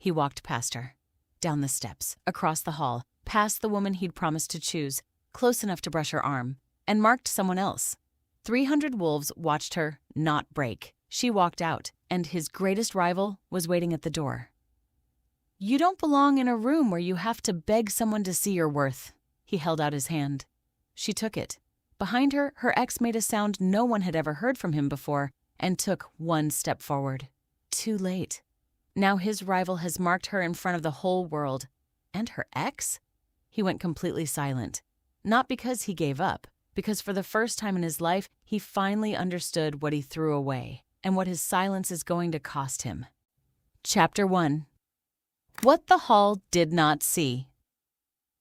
He walked past her, down the steps, across the hall, past the woman he'd promised to choose, close enough to brush her arm, and marked someone else. 300 wolves watched her not break. She walked out, and his greatest rival was waiting at the door. "You don't belong in a room where you have to beg someone to see your worth." He held out his hand. She took it. Behind her, her ex made a sound no one had ever heard from him before and took one step forward. Too late. Now his rival has marked her in front of the whole world. And her ex? He went completely silent. Not because he gave up, because for the first time in his life, he finally understood what he threw away and what his silence is going to cost him. Chapter 1. What the Hall Did Not See.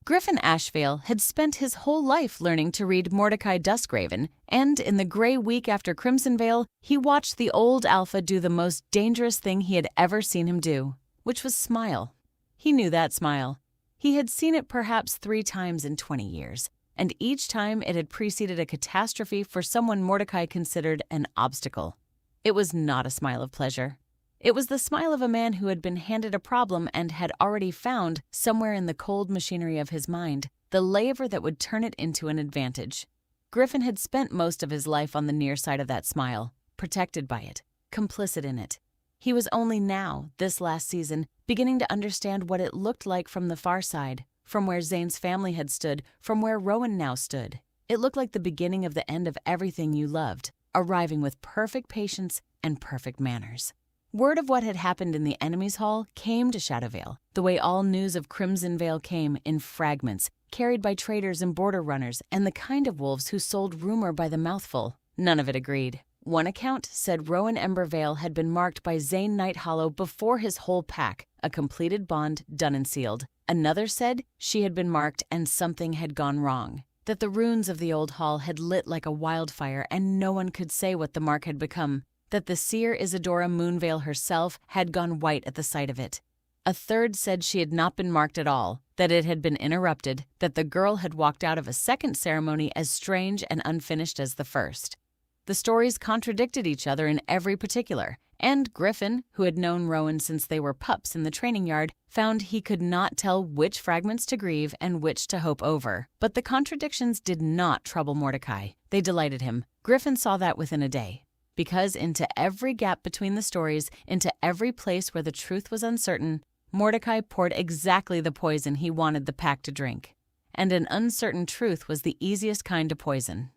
Griffin Ashvale had spent his whole life learning to read Mordecai Duskraven, and in the gray week after Crimsonvale, he watched the old alpha do the most dangerous thing he had ever seen him do, which was smile. He knew that smile. He had seen it perhaps 3 times in 20 years, and each time it had preceded a catastrophe for someone Mordecai considered an obstacle. It was not a smile of pleasure. It was the smile of a man who had been handed a problem and had already found, somewhere in the cold machinery of his mind, the lever that would turn it into an advantage. Griffin had spent most of his life on the near side of that smile, protected by it, complicit in it. He was only now, this last season, beginning to understand what it looked like from the far side, from where Zane's family had stood, from where Rowan now stood. It looked like the beginning of the end of everything you loved, arriving with perfect patience and perfect manners. Word of what had happened in the enemy's hall came to Shadowvale, the way all news of Crimsonvale came in fragments, carried by traders and border runners and the kind of wolves who sold rumor by the mouthful. None of it agreed. One account said Rowan Emberveil had been marked by Zane Nighthollow before his whole pack, a completed bond done and sealed. Another said she had been marked and something had gone wrong, that the runes of the old hall had lit like a wildfire and no one could say what the mark had become, that the seer Isadora Moonveil herself had gone white at the sight of it. A third said she had not been marked at all, that it had been interrupted, that the girl had walked out of a second ceremony as strange and unfinished as the first. The stories contradicted each other in every particular, and Griffin, who had known Rowan since they were pups in the training yard, found he could not tell which fragments to grieve and which to hope over. But the contradictions did not trouble Mordecai. They delighted him. Griffin saw that within a day. Because into every gap between the stories, into every place where the truth was uncertain, Mordecai poured exactly the poison he wanted the pack to drink. And an uncertain truth was the easiest kind to poison.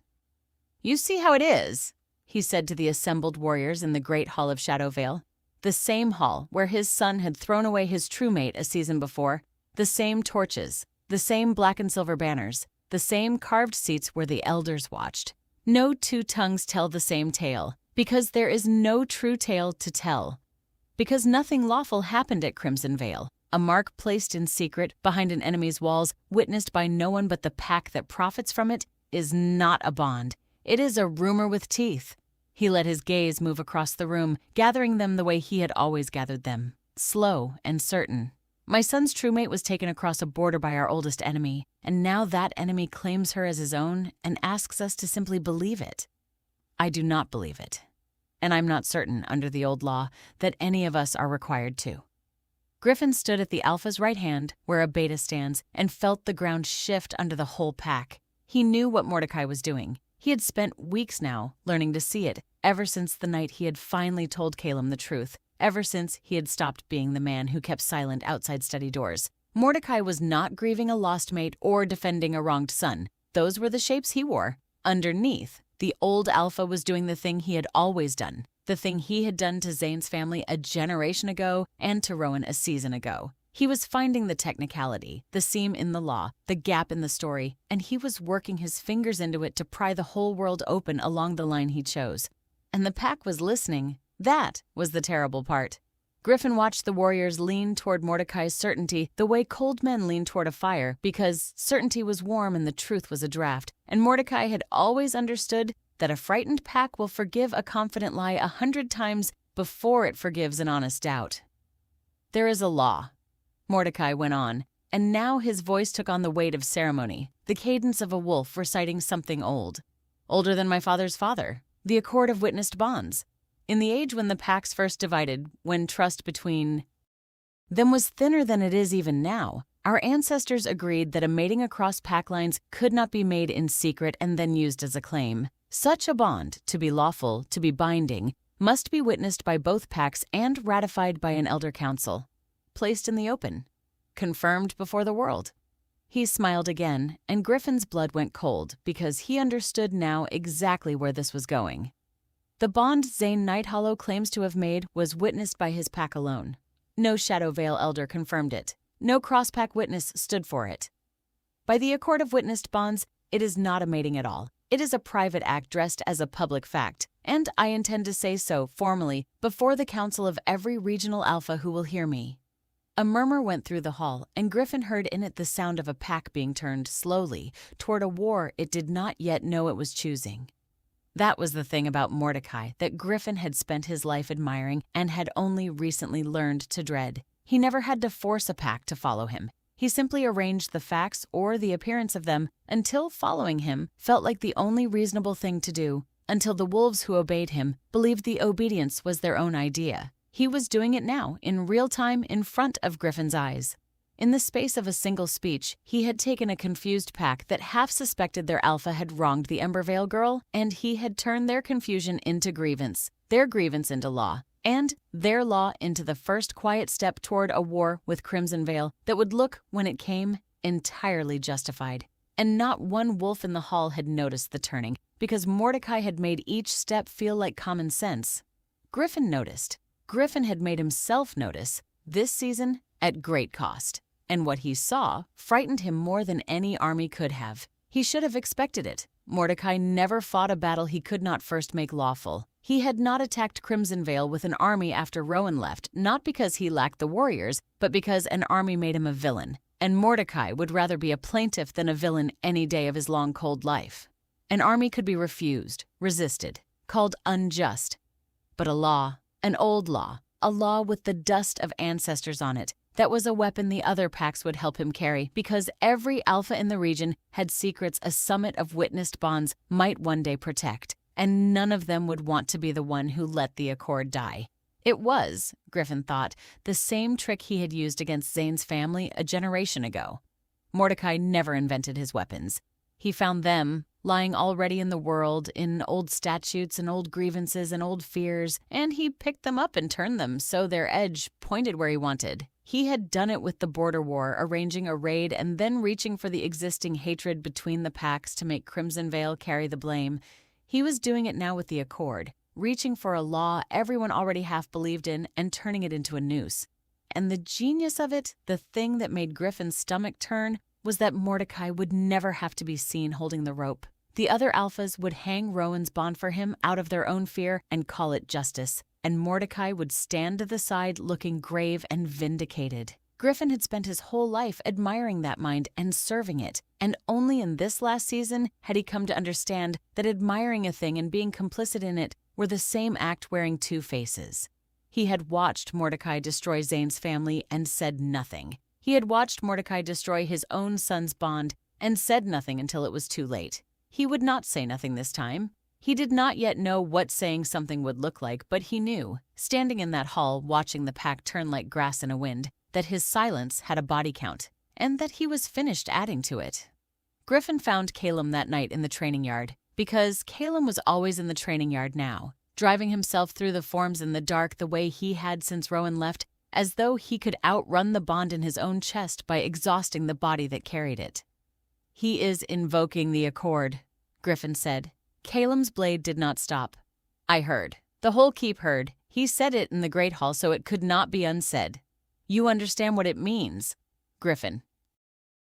"You see how it is," he said to the assembled warriors in the great hall of Shadowvale. The same hall where his son had thrown away his true mate a season before. The same torches, the same black and silver banners, the same carved seats where the elders watched. No 2 tongues tell the same tale. Because there is no true tale to tell. Because nothing lawful happened at Crimsonvale. A mark placed in secret behind an enemy's walls, witnessed by no one but the pack that profits from it, is not a bond. It is a rumor with teeth. He let his gaze move across the room, gathering them the way he had always gathered them, slow and certain. My son's true mate was taken across a border by our oldest enemy, and now that enemy claims her as his own and asks us to simply believe it. I do not believe it. And I'm not certain, under the old law, that any of us are required to. Griffin stood at the Alpha's right hand, where a Beta stands, and felt the ground shift under the whole pack. He knew what Mordecai was doing. He had spent weeks now learning to see it, ever since the night he had finally told Calum the truth, ever since he had stopped being the man who kept silent outside study doors. Mordecai was not grieving a lost mate or defending a wronged son. Those were the shapes he wore. Underneath, the old Alpha was doing the thing he had always done, the thing he had done to Zane's family a generation ago and to Rowan a season ago. He was finding the technicality, the seam in the law, the gap in the story, and he was working his fingers into it to pry the whole world open along the line he chose. And the pack was listening. That was the terrible part. Griffin watched the warriors lean toward Mordecai's certainty the way cold men lean toward a fire, because certainty was warm and the truth was a draft, and Mordecai had always understood that a frightened pack will forgive a confident lie 100 times before it forgives an honest doubt. "There is a law," Mordecai went on, and now his voice took on the weight of ceremony, the cadence of a wolf reciting something old. "Older than my father's father, the accord of witnessed bonds. In the age when the packs first divided, when trust between then was thinner than it is even now. Our ancestors agreed that a mating across pack lines could not be made in secret and then used as a claim. Such a bond, to be lawful, to be binding, must be witnessed by both packs and ratified by an elder council. Placed in the open. Confirmed before the world. He smiled again, and Griffin's blood went cold because he understood now exactly where this was going. The bond Zane Nighthollow claims to have made was witnessed by his pack alone. No Shadowveil elder confirmed it. No cross-pack witness stood for it. By the accord of witnessed bonds, it is not a mating at all. It is a private act dressed as a public fact, and I intend to say so formally before the council of every regional alpha who will hear me. A murmur went through the hall, and Griffin heard in it the sound of a pack being turned slowly toward a war it did not yet know it was choosing. That was the thing about Mordecai that Griffin had spent his life admiring and had only recently learned to dread. He never had to force a pack to follow him. He simply arranged the facts or the appearance of them until following him felt like the only reasonable thing to do, until the wolves who obeyed him believed the obedience was their own idea. He was doing it now, in real time, in front of Griffin's eyes. In the space of a single speech, he had taken a confused pack that half suspected their alpha had wronged the Emberveil girl, and he had turned their confusion into grievance, their grievance into law, and their law into the first quiet step toward a war with Crimson Veil that would look, when it came, entirely justified. And not one wolf in the hall had noticed the turning, because Mordecai had made each step feel like common sense. Griffin noticed. Griffin had made himself notice, this season, at great cost. And what he saw frightened him more than any army could have. He should have expected it. Mordecai never fought a battle he could not first make lawful. He had not attacked Crimson Veil with an army after Rowan left, not because he lacked the warriors, but because an army made him a villain. And Mordecai would rather be a plaintiff than a villain any day of his long, cold life. An army could be refused, resisted, called unjust. But a law, an old law, a law with the dust of ancestors on it, that was a weapon the other packs would help him carry because every alpha in the region had secrets a summit of witnessed bonds might one day protect, and none of them would want to be the one who let the accord die. It was, Griffin thought, the same trick he had used against Zane's family a generation ago. Mordecai never invented his weapons. He found them lying already in the world, in old statutes and old grievances and old fears, and he picked them up and turned them so their edge pointed where he wanted. He had done it with the border war, arranging a raid and then reaching for the existing hatred between the packs to make Crimson Veil carry the blame. He was doing it now with the Accord, reaching for a law everyone already half believed in and turning it into a noose. And the genius of it, the thing that made Griffin's stomach turn, was that Mordecai would never have to be seen holding the rope. The other alphas would hang Rowan's bond for him out of their own fear and call it justice, and Mordecai would stand to the side looking grave and vindicated. Griffin had spent his whole life admiring that mind and serving it, and only in this last season had he come to understand that admiring a thing and being complicit in it were the same act wearing two faces. He had watched Mordecai destroy Zane's family and said nothing. He had watched Mordecai destroy his own son's bond and said nothing until it was too late. He would not say nothing this time. He did not yet know what saying something would look like, but he knew, standing in that hall watching the pack turn like grass in a wind, that his silence had a body count, and that he was finished adding to it. Griffin found Calum that night in the training yard, because Calum was always in the training yard now, driving himself through the forms in the dark the way he had since Rowan left, as though he could outrun the bond in his own chest by exhausting the body that carried it. "He is invoking the Accord," Griffin said. Calum's blade did not stop. "I heard. The whole keep heard. He said it in the Great Hall, so it could not be unsaid. You understand what it means?" Griffin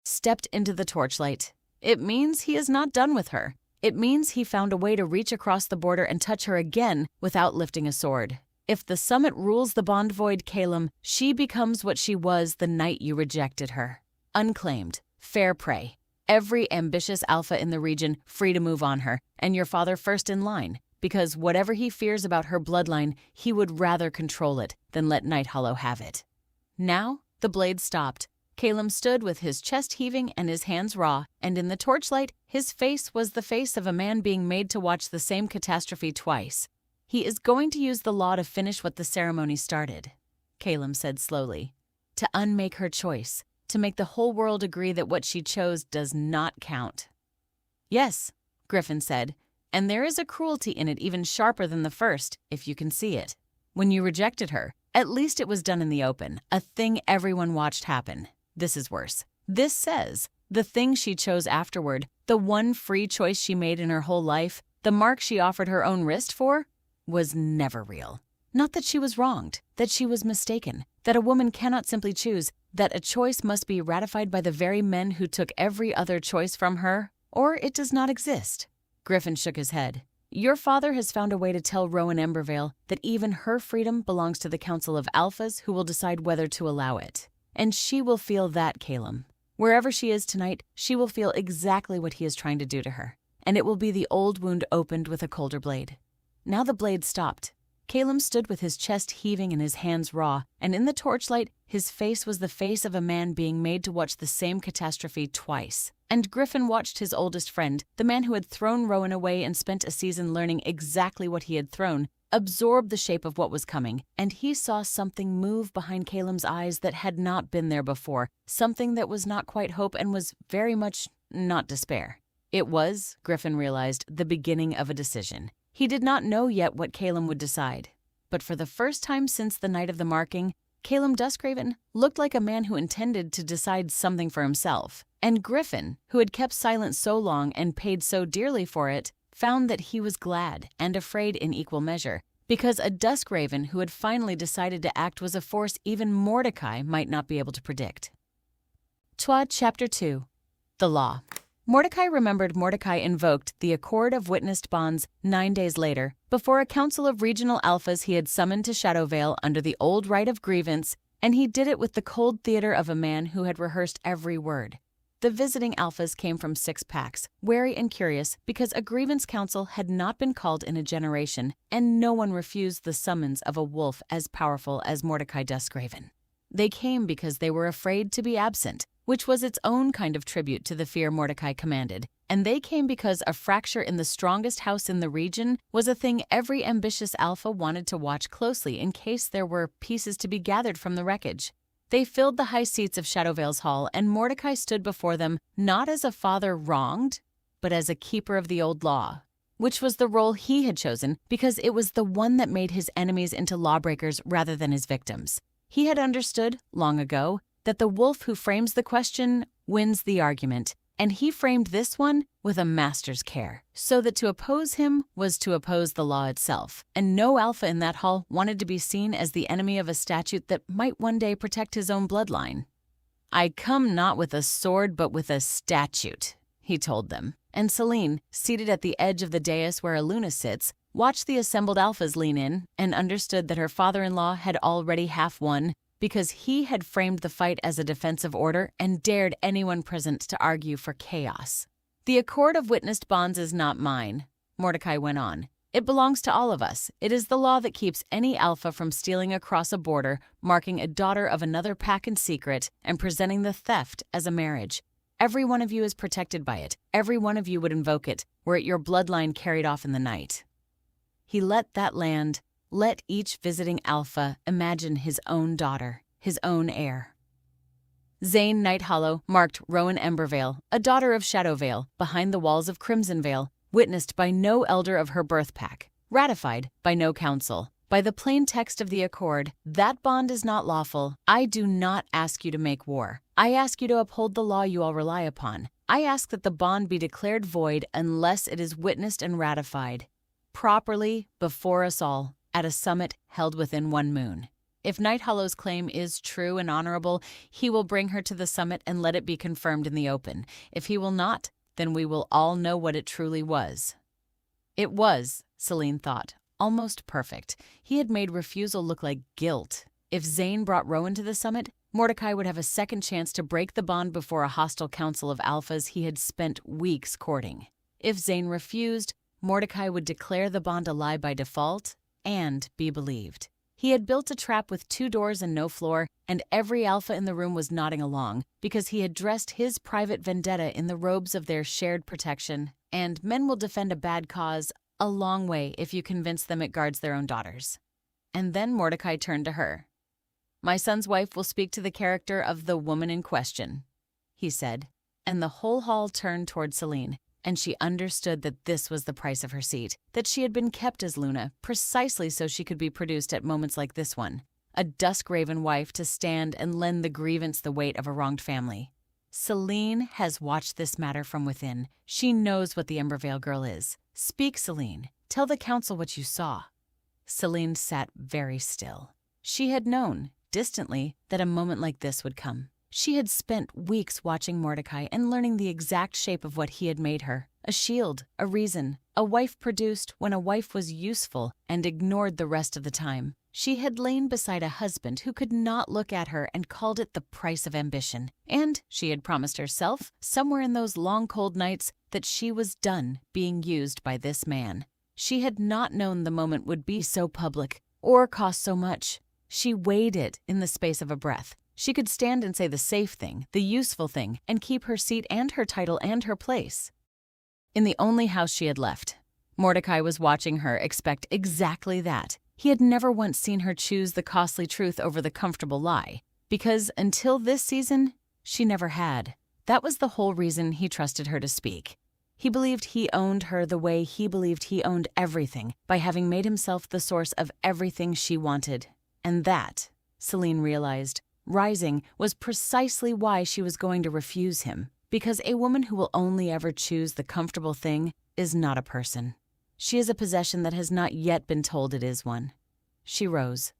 stepped into the torchlight. "It means he is not done with her. It means he found a way to reach across the border and touch her again without lifting a sword. If the summit rules the bond void, Calum, she becomes what she was the night you rejected her. Unclaimed, fair prey. Every ambitious alpha in the region free to move on her, and your father first in line, because whatever he fears about her bloodline, he would rather control it than let Nighthollow have it." Now the blade stopped. Calum stood with his chest heaving and his hands raw, and in the torchlight, his face was the face of a man being made to watch the same catastrophe twice. "He is going to use the law to finish what the ceremony started," Calum said slowly. to unmake her choice, to make the whole world agree that what she chose does not count. "Yes," Griffin said, "and there is a cruelty in it even sharper than the first, if you can see it. When you rejected her, at least it was done in the open, a thing everyone watched happen. This is worse. This says the thing she chose afterward, the one free choice she made in her whole life, the mark she offered her own wrist for, was never real. Not that she was wronged, that she was mistaken, that a woman cannot simply choose, that a choice must be ratified by the very men who took every other choice from her, or it does not exist." Griffin shook his head. "Your father has found a way to tell Rowan Emberveil that even her freedom belongs to the Council of Alphas who will decide whether to allow it. And she will feel that, Calum. Wherever she is tonight, she will feel exactly what he is trying to do to her. And it will be the old wound opened with a colder blade." Now the blade stopped. Calum stood with his chest heaving and his hands raw, and in the torchlight, his face was the face of a man being made to watch the same catastrophe twice. And Griffin watched his oldest friend, the man who had thrown Rowan away and spent a season learning exactly what he had thrown, absorb the shape of what was coming, and he saw something move behind Calum's eyes that had not been there before, something that was not quite hope and was very much not despair. It was, Griffin realized, the beginning of a decision. He did not know yet what Calum would decide. But for the first time since the night of the marking, Calum Duskraven looked like a man who intended to decide something for himself. And Griffin, who had kept silent so long and paid so dearly for it, found that he was glad and afraid in equal measure, because a Duskraven who had finally decided to act was a force even Mordecai might not be able to predict. Chapter 2. The Law. Mordecai remembered Mordecai invoked the Accord of Witnessed Bonds 9 days later, before a council of regional alphas he had summoned to Shadowvale under the old right of grievance, and he did it with the cold theater of a man who had rehearsed every word. The visiting alphas came from 6 packs, wary and curious because a grievance council had not been called in a generation, and no one refused the summons of a wolf as powerful as Mordecai Duskraven. They came because they were afraid to be absent, which was its own kind of tribute to the fear Mordecai commanded, and they came because a fracture in the strongest house in the region was a thing every ambitious alpha wanted to watch closely in case there were pieces to be gathered from the wreckage. They filled the high seats of Shadowvale's hall, and Mordecai stood before them not as a father wronged, but as a keeper of the old law, which was the role he had chosen because it was the one that made his enemies into lawbreakers rather than his victims. He had understood, long ago, that the wolf who frames the question wins the argument, and he framed this one with a master's care, so that to oppose him was to oppose the law itself, and no alpha in that hall wanted to be seen as the enemy of a statute that might one day protect his own bloodline. "I come not with a sword but with a statute," he told them, and Celine, seated at the edge of the dais where Aluna sits, watched the assembled alphas lean in and understood that her father-in-law had already half won, because he had framed the fight as a defensive order and dared anyone present to argue for chaos. "The Accord of Witnessed Bonds is not mine," Mordecai went on. "It belongs to all of us. It is the law that keeps any alpha from stealing across a border, marking a daughter of another pack in secret, and presenting the theft as a marriage. Every one of you is protected by it. Every one of you would invoke it, were it your bloodline carried off in the night." He let that land. Let each visiting alpha imagine his own daughter, his own heir. Zane Nighthollow marked Rowan Emberveil, a daughter of Shadowvale, behind the walls of Crimsonvale, witnessed by no elder of her birth pack, ratified by no council. By the plain text of the accord, that bond is not lawful. I do not ask you to make war. I ask you to uphold the law you all rely upon. I ask that the bond be declared void unless it is witnessed and ratified, properly before us all, at a summit held within 1 moon. If Nighthollow's claim is true and honorable, he will bring her to the summit and let it be confirmed in the open. If he will not, then we will all know what it truly was. It was, Celine thought, almost perfect. He had made refusal look like guilt. If Zane brought Rowan to the summit, Mordecai would have a second chance to break the bond before a hostile council of alphas he had spent weeks courting. If Zane refused, Mordecai would declare the bond a lie by default and be believed. He had built a trap with 2 doors and no floor, and every alpha in the room was nodding along because he had dressed his private vendetta in the robes of their shared protection. And men will defend a bad cause a long way if you convince them it guards their own daughters. And then Mordecai turned to her. My son's wife will speak to the character of the woman in question," he said, and the whole hall turned toward Celine, and she understood that this was the price of her seat, that she had been kept as Luna precisely so she could be produced at moments like this one, a dusk-raven wife to stand and lend the grievance the weight of a wronged family. Celine has watched this matter from within. She knows what the Emberveil girl is. Speak, Celine. Tell the council what you saw. Celine sat very still. She had known, distantly, that a moment like this would come. She had spent weeks watching Mordecai and learning the exact shape of what he had made her. A shield, a reason, a wife produced when a wife was useful and ignored the rest of the time. She had lain beside a husband who could not look at her and called it the price of ambition. And she had promised herself, somewhere in those long cold nights, that she was done being used by this man. She had not known the moment would be so public or cost so much. She weighed it in the space of a breath. She could stand and say the safe thing, the useful thing, and keep her seat and her title and her place. In the only house she had left, Mordecai was watching her expect exactly that. He had never once seen her choose the costly truth over the comfortable lie, because until this season, she never had. That was the whole reason he trusted her to speak. He believed he owned her the way he believed he owned everything, by having made himself the source of everything she wanted. And that, Celine realized, rising, was precisely why she was going to refuse him, because a woman who will only ever choose the comfortable thing is not a person. She is a possession that has not yet been told it is one. She rose.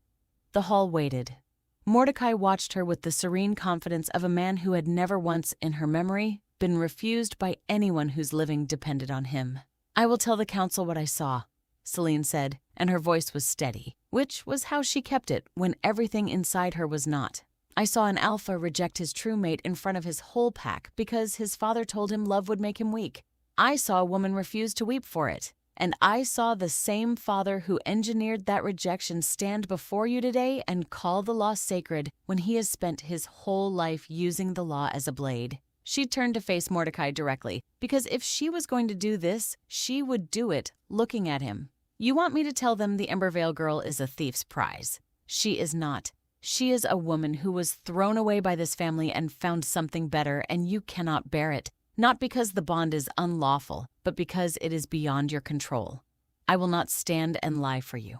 The hall waited. Mordecai watched her with the serene confidence of a man who had never once, in her memory, been refused by anyone whose living depended on him. "I will tell the council what I saw," Celine said, and her voice was steady, which was how she kept it when everything inside her was not. "I saw an alpha reject his true mate in front of his whole pack because his father told him love would make him weak. I saw a woman refuse to weep for it. And I saw the same father who engineered that rejection stand before you today and call the law sacred when he has spent his whole life using the law as a blade." She turned to face Mordecai directly, because if she was going to do this, she would do it looking at him. "You want me to tell them the Emberveil girl is a thief's prize. She is not. She is a woman who was thrown away by this family and found something better, and you cannot bear it. Not because the bond is unlawful, but because it is beyond your control. I will not stand and lie for you.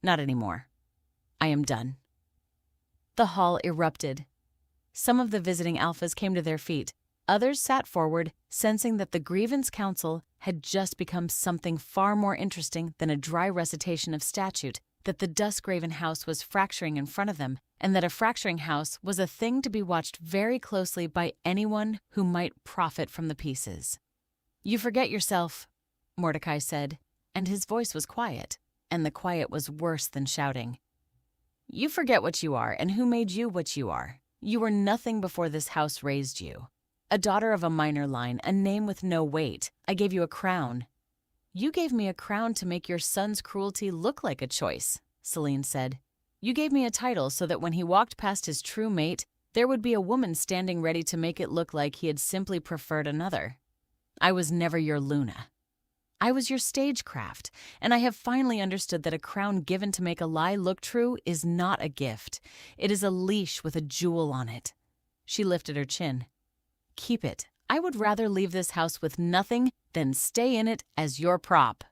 Not anymore. I am done." The hall erupted. Some of the visiting alphas came to their feet. Others sat forward, sensing that the grievance council had just become something far more interesting than a dry recitation of statute, that the Duskraven house was fracturing in front of them, and that a fracturing house was a thing to be watched very closely by anyone who might profit from the pieces. "You forget yourself," Mordecai said, and his voice was quiet, and the quiet was worse than shouting. "You forget what you are and who made you what you are. You were nothing before this house raised you. A daughter of a minor line, a name with no weight. I gave you a crown." "You gave me a crown to make your son's cruelty look like a choice," Celine said. "You gave me a title so that when he walked past his true mate, there would be a woman standing ready to make it look like he had simply preferred another. I was never your Luna. I was your stagecraft, and I have finally understood that a crown given to make a lie look true is not a gift. It is a leash with a jewel on it." She lifted her chin. "Keep it. I would rather leave this house with nothing than stay in it as your prop."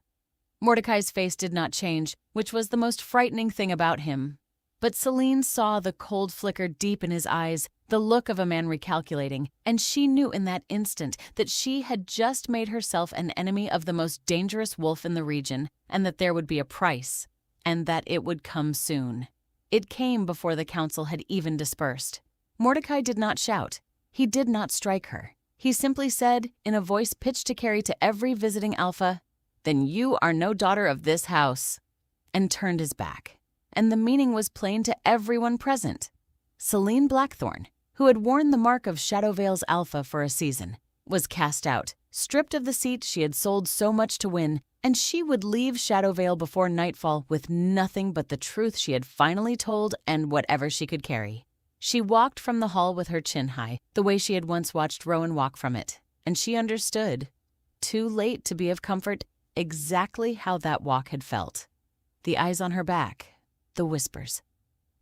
Mordecai's face did not change, which was the most frightening thing about him. But Celine saw the cold flicker deep in his eyes, the look of a man recalculating, and she knew in that instant that she had just made herself an enemy of the most dangerous wolf in the region, and that there would be a price, and that it would come soon. It came before the council had even dispersed. Mordecai did not shout. He did not strike her. He simply said, in a voice pitched to carry to every visiting alpha, "Then you are no daughter of this house," and turned his back. And the meaning was plain to everyone present. Celine Blackthorne, who had worn the mark of Shadowveil's alpha for a season, was cast out, stripped of the seat she had sold so much to win, and she would leave Shadowveil before nightfall with nothing but the truth she had finally told and whatever she could carry. She walked from the hall with her chin high, the way she had once watched Rowan walk from it, and she understood, too late to be of comfort, exactly how that walk had felt. The eyes on her back, the whispers,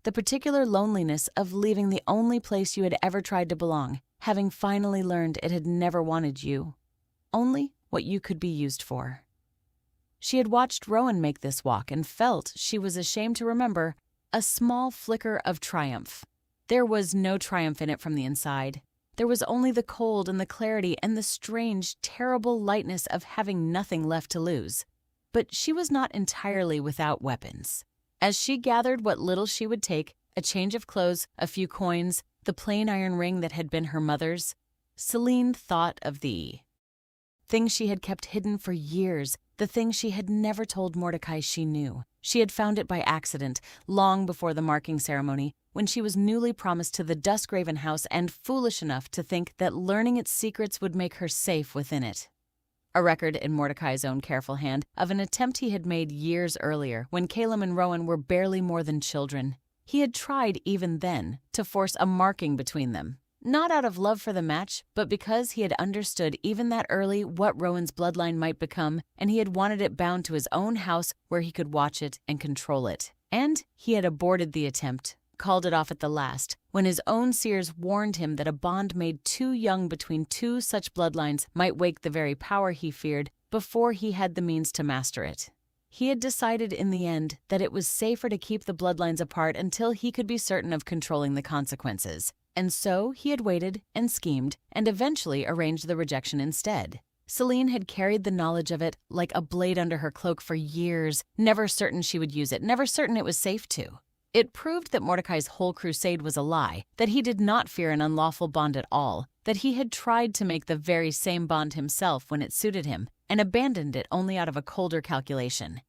the particular loneliness of leaving the only place you had ever tried to belong, having finally learned it had never wanted you, only what you could be used for. She had watched Rowan make this walk and felt, she was ashamed to remember, a small flicker of triumph. There was no triumph in it from the inside. There was only the cold and the clarity and the strange, terrible lightness of having nothing left to lose. But she was not entirely without weapons. As she gathered what little she would take, a change of clothes, a few coins, the plain iron ring that had been her mother's, Celine thought of the things she had kept hidden for years, the thing she had never told Mordecai she knew. She had found it by accident, long before the marking ceremony, when she was newly promised to the Duskraven house and foolish enough to think that learning its secrets would make her safe within it. A record in Mordecai's own careful hand of an attempt he had made years earlier when Caleb and Rowan were barely more than children. He had tried even then to force a marking between them. Not out of love for the match, but because he had understood even that early what Rowan's bloodline might become, and he had wanted it bound to his own house where he could watch it and control it. And he had aborted the attempt, called it off at the last, when his own seers warned him that a bond made too young between two such bloodlines might wake the very power he feared before he had the means to master it. He had decided in the end that it was safer to keep the bloodlines apart until he could be certain of controlling the consequences. And so he had waited and schemed and eventually arranged the rejection instead. Celine had carried the knowledge of it like a blade under her cloak for years, never certain she would use it, never certain it was safe to. It proved that Mordecai's whole crusade was a lie, that he did not fear an unlawful bond at all, that he had tried to make the very same bond himself when it suited him, and abandoned it only out of a colder calculation.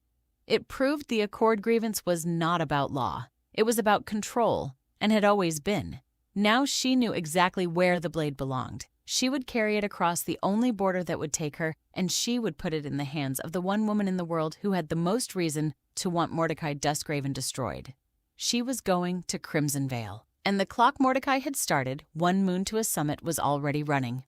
It proved the Accord grievance was not about law. It was about control, and had always been. Now she knew exactly where the blade belonged. She would carry it across the only border that would take her, and she would put it in the hands of the one woman in the world who had the most reason to want Mordecai Duskraven destroyed. She was going to Crimsonvale, and the clock Mordecai had started, one moon to a summit, was already running.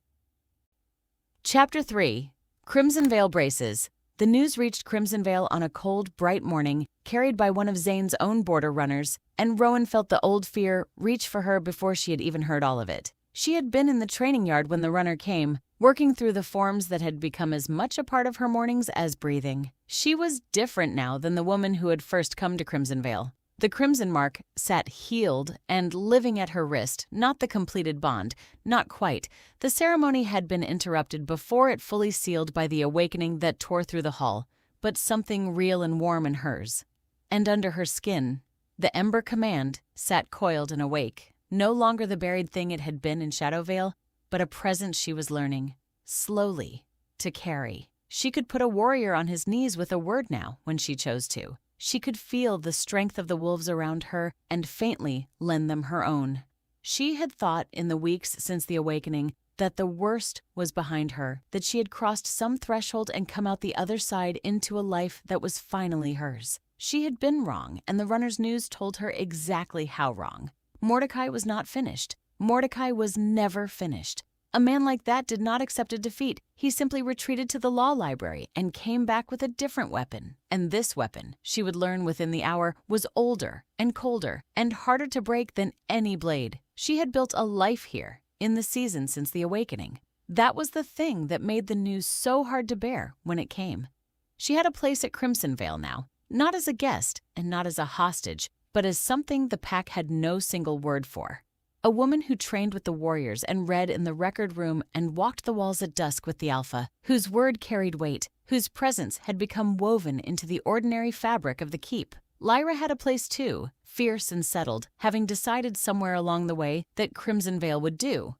Chapter 3. Crimsonvale Braces. The news reached Crimsonvale on a cold, bright morning, carried by one of Zane's own border runners, and Rowan felt the old fear reach for her before she had even heard all of it. She had been in the training yard when the runner came, working through the forms that had become as much a part of her mornings as breathing. She was different now than the woman who had first come to Crimsonvale. The crimson mark sat healed and living at her wrist, not the completed bond, not quite. The ceremony had been interrupted before it fully sealed by the awakening that tore through the hall, but something real and warm in hers. And under her skin, the Ember Command sat coiled and awake, no longer the buried thing it had been in Shadowvale, but a presence she was learning, slowly, to carry. She could put a warrior on his knees with a word now, when she chose to. She could feel the strength of the wolves around her and faintly lend them her own. She had thought in the weeks since the awakening that the worst was behind her, that she had crossed some threshold and come out the other side into a life that was finally hers. She had been wrong, and the runner's news told her exactly how wrong. Mordecai was not finished. Mordecai was never finished. A man like that did not accept a defeat. He simply retreated to the law library and came back with a different weapon. And this weapon, she would learn within the hour, was older and colder and harder to break than any blade. She had built a life here, in the season since the awakening. That was the thing that made the news so hard to bear when it came. She had a place at Crimsonvale now, not as a guest and not as a hostage, but as something the pack had no single word for. A woman who trained with the warriors and read in the record room and walked the walls at dusk with the Alpha, whose word carried weight, whose presence had become woven into the ordinary fabric of the keep. Lyra had a place too, fierce and settled, having decided somewhere along the way that Crimsonvale would do.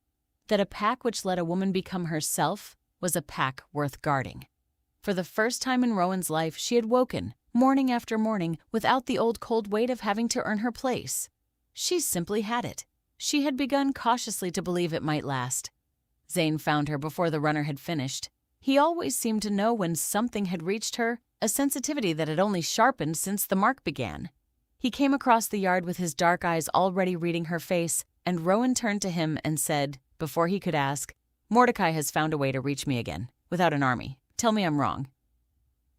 That a pack which let a woman become herself was a pack worth guarding. For the first time in Rowan's life, she had woken, morning after morning, without the old cold weight of having to earn her place. She simply had it. She had begun cautiously to believe it might last. Zane found her before the runner had finished. He always seemed to know when something had reached her, a sensitivity that had only sharpened since the mark began. He came across the yard with his dark eyes already reading her face, and Rowan turned to him and said, before he could ask, "Mordecai has found a way to reach me again, without an army. Tell me I'm wrong."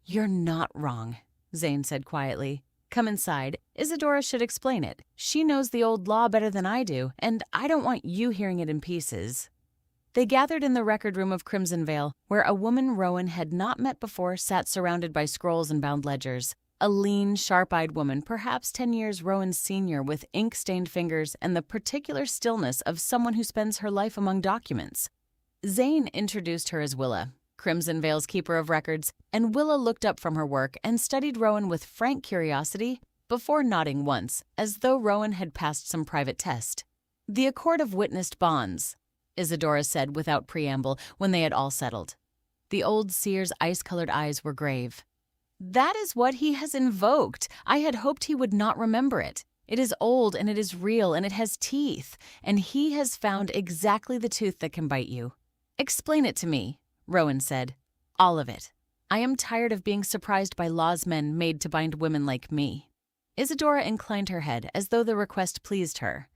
"You're not wrong," Zane said quietly. Come inside. Isadora should explain it. She knows the old law better than I do, and I don't want you hearing it in pieces." They gathered in the record room of Crimsonvale, where a woman Rowan had not met before sat surrounded by scrolls and bound ledgers. A lean, sharp-eyed woman, perhaps 10 years Rowan's senior, with ink-stained fingers and the particular stillness of someone who spends her life among documents. Zane introduced her as Willa, Crimsonvale's keeper of records, and Willa looked up from her work and studied Rowan with frank curiosity before nodding once, as though Rowan had passed some private test. "The Accord of Witnessed Bonds," Isadora said without preamble when they had all settled. The old seer's ice-colored eyes were grave. "That is what he has invoked. I had hoped he would not remember it. It is old and it is real and it has teeth, and he has found exactly the tooth that can bite you." "Explain it to me," Rowan said. "All of it. I am tired of being surprised by laws men made to bind women like me." Isadora inclined her head as though the request pleased her.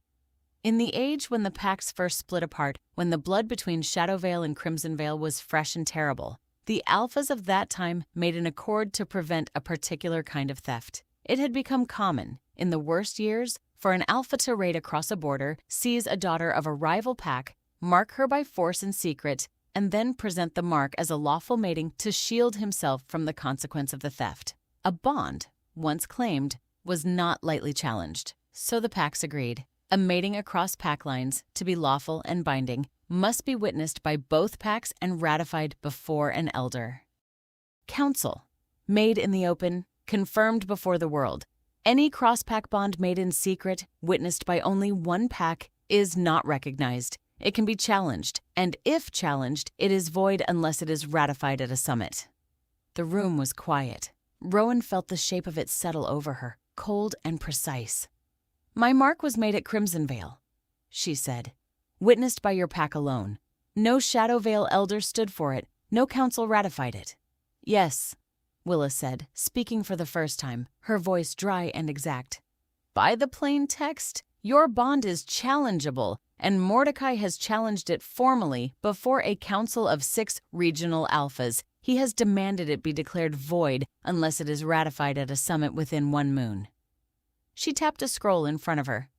In the age when the packs first split apart, when the blood between Shadowvale and Crimsonvale was fresh and terrible, the alphas of that time made an accord to prevent a particular kind of theft. It had become common, in the worst years, for an alpha to raid across a border, seize a daughter of a rival pack, mark her by force in secret, and then present the mark as a lawful mating to shield himself from the consequence of the theft. A bond, once claimed, was not lightly challenged, so the packs agreed. A mating across pack lines, to be lawful and binding, must be witnessed by both packs and ratified before an elder. Counsel. Made in the open, confirmed before the world. Any cross-pack bond made in secret, witnessed by only one pack, is not recognized. It can be challenged, and if challenged, it is void unless it is ratified at a summit. The room was quiet. Rowan felt the shape of it settle over her, cold and precise. "My mark was made at Crimsonvale," she said. "Witnessed by your pack alone. No Shadowvale elder stood for it. No council ratified it." "Yes," Willa said, speaking for the first time, her voice dry and exact. "By the plain text, your bond is challengeable, and Mordecai has challenged it formally before a council of 6 regional alphas. He has demanded it be declared void unless it is ratified at a summit within 1 moon. She tapped a scroll in front of her.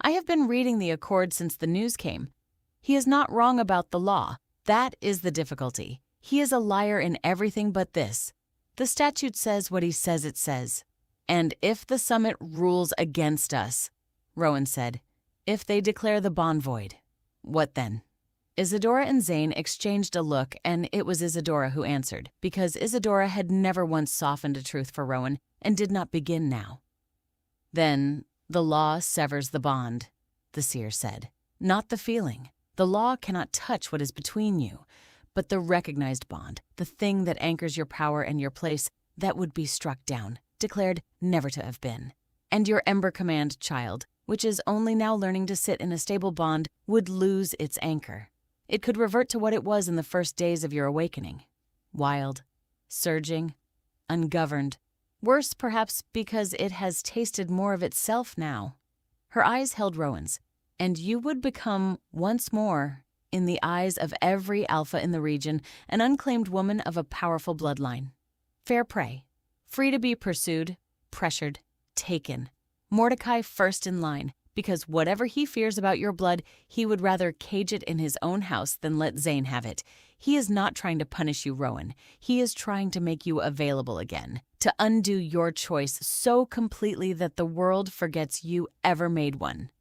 "I have been reading the accord since the news came. He is not wrong about the law. That is the difficulty. He is a liar in everything but this. The statute says what he says it says. And if the summit rules against us," Rowan said, "if they declare the bond void, what then?" Isadora and Zane exchanged a look, and it was Isadora who answered, because Isadora had never once softened a truth for Rowan and did not begin now. "Then the law severs the bond," the seer said. "Not the feeling. The law cannot touch what is between you, but the recognized bond, the thing that anchors your power and your place, that would be struck down, declared never to have been. And your Ember Command child, which is only now learning to sit in a stable bond, would lose its anchor. It could revert to what it was in the first days of your awakening. Wild, surging, ungoverned. Worse, perhaps, because it has tasted more of itself now." Her eyes held Rowan's. "And you would become, once more, in the eyes of every alpha in the region, an unclaimed woman of a powerful bloodline. Fair prey, free to be pursued, pressured, taken. Mordecai first in line, because whatever he fears about your blood, he would rather cage it in his own house than let Zane have it. He is not trying to punish you, Rowan. He is trying to make you available again, to undo your choice so completely that the world forgets you ever made one."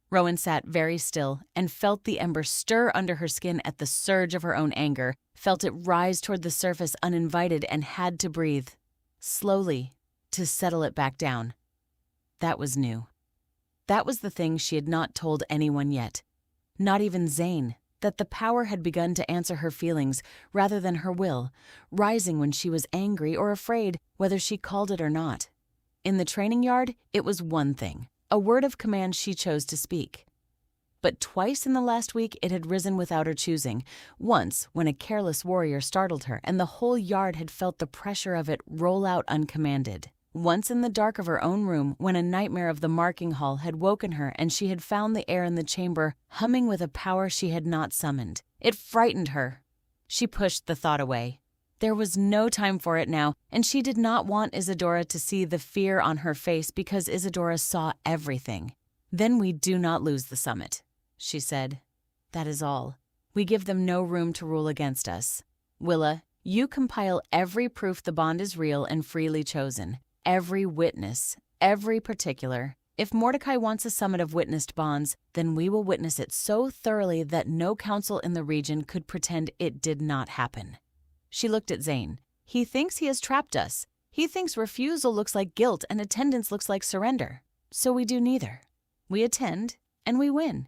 Rowan sat very still and felt the ember stir under her skin at the surge of her own anger, felt it rise toward the surface uninvited, and had to breathe. Slowly, to settle it back down. That was new. That was the thing she had not told anyone yet. Not even Zane, that the power had begun to answer her feelings rather than her will, rising when she was angry or afraid, whether she called it or not. In the training yard, it was one thing, a word of command she chose to speak. But twice in the last week it had risen without her choosing, once when a careless warrior startled her and the whole yard had felt the pressure of it roll out uncommanded. Once in the dark of her own room when a nightmare of the marking hall had woken her and she had found the air in the chamber humming with a power she had not summoned. It frightened her. She pushed the thought away. There was no time for it now, and she did not want Isadora to see the fear on her face because Isadora saw everything. "Then we do not lose the summit," she said. "That is all. We give them no room to rule against us. Willa, you compile every proof the bond is real and freely chosen. Every witness, every particular. If Mordecai wants a summit of witnessed bonds, then we will witness it so thoroughly that no council in the region could pretend it did not happen." She looked at Zane. "He thinks he has trapped us. He thinks refusal looks like guilt and attendance looks like surrender. So we do neither. We attend, and we win.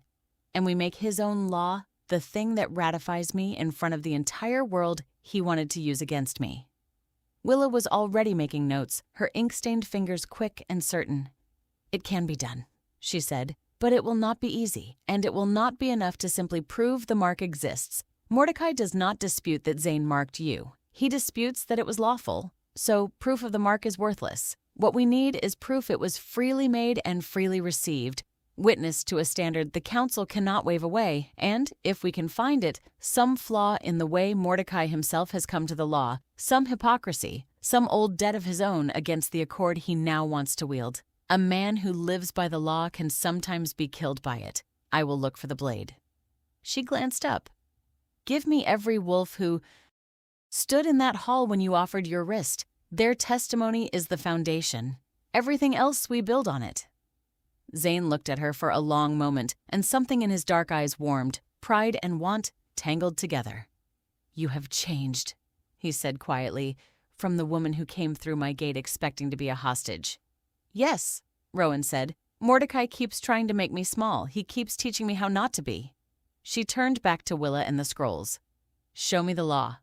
And we make his own law the thing that ratifies me in front of the entire world he wanted to use against me." Willa was already making notes, her ink-stained fingers quick and certain. "It can be done," she said, "but it will not be easy, and it will not be enough to simply prove the mark exists. Mordecai does not dispute that Zane marked you. He disputes that it was lawful, so proof of the mark is worthless. What we need is proof it was freely made and freely received, witness to a standard the council cannot wave away, and, if we can find it, some flaw in the way Mordecai himself has come to the law, some hypocrisy, some old debt of his own against the accord he now wants to wield. A man who lives by the law can sometimes be killed by it. I will look for the blade." She glanced up. "Give me every wolf who stood in that hall when you offered your wrist. Their testimony is the foundation. Everything else we build on it." Zane looked at her for a long moment, and something in his dark eyes warmed, pride and want tangled together. "You have changed," he said quietly, "from the woman who came through my gate expecting to be a hostage." "Yes," Rowan said. "Mordecai keeps trying to make me small. He keeps teaching me how not to be." She turned back to Willa and the scrolls. "Show me the law.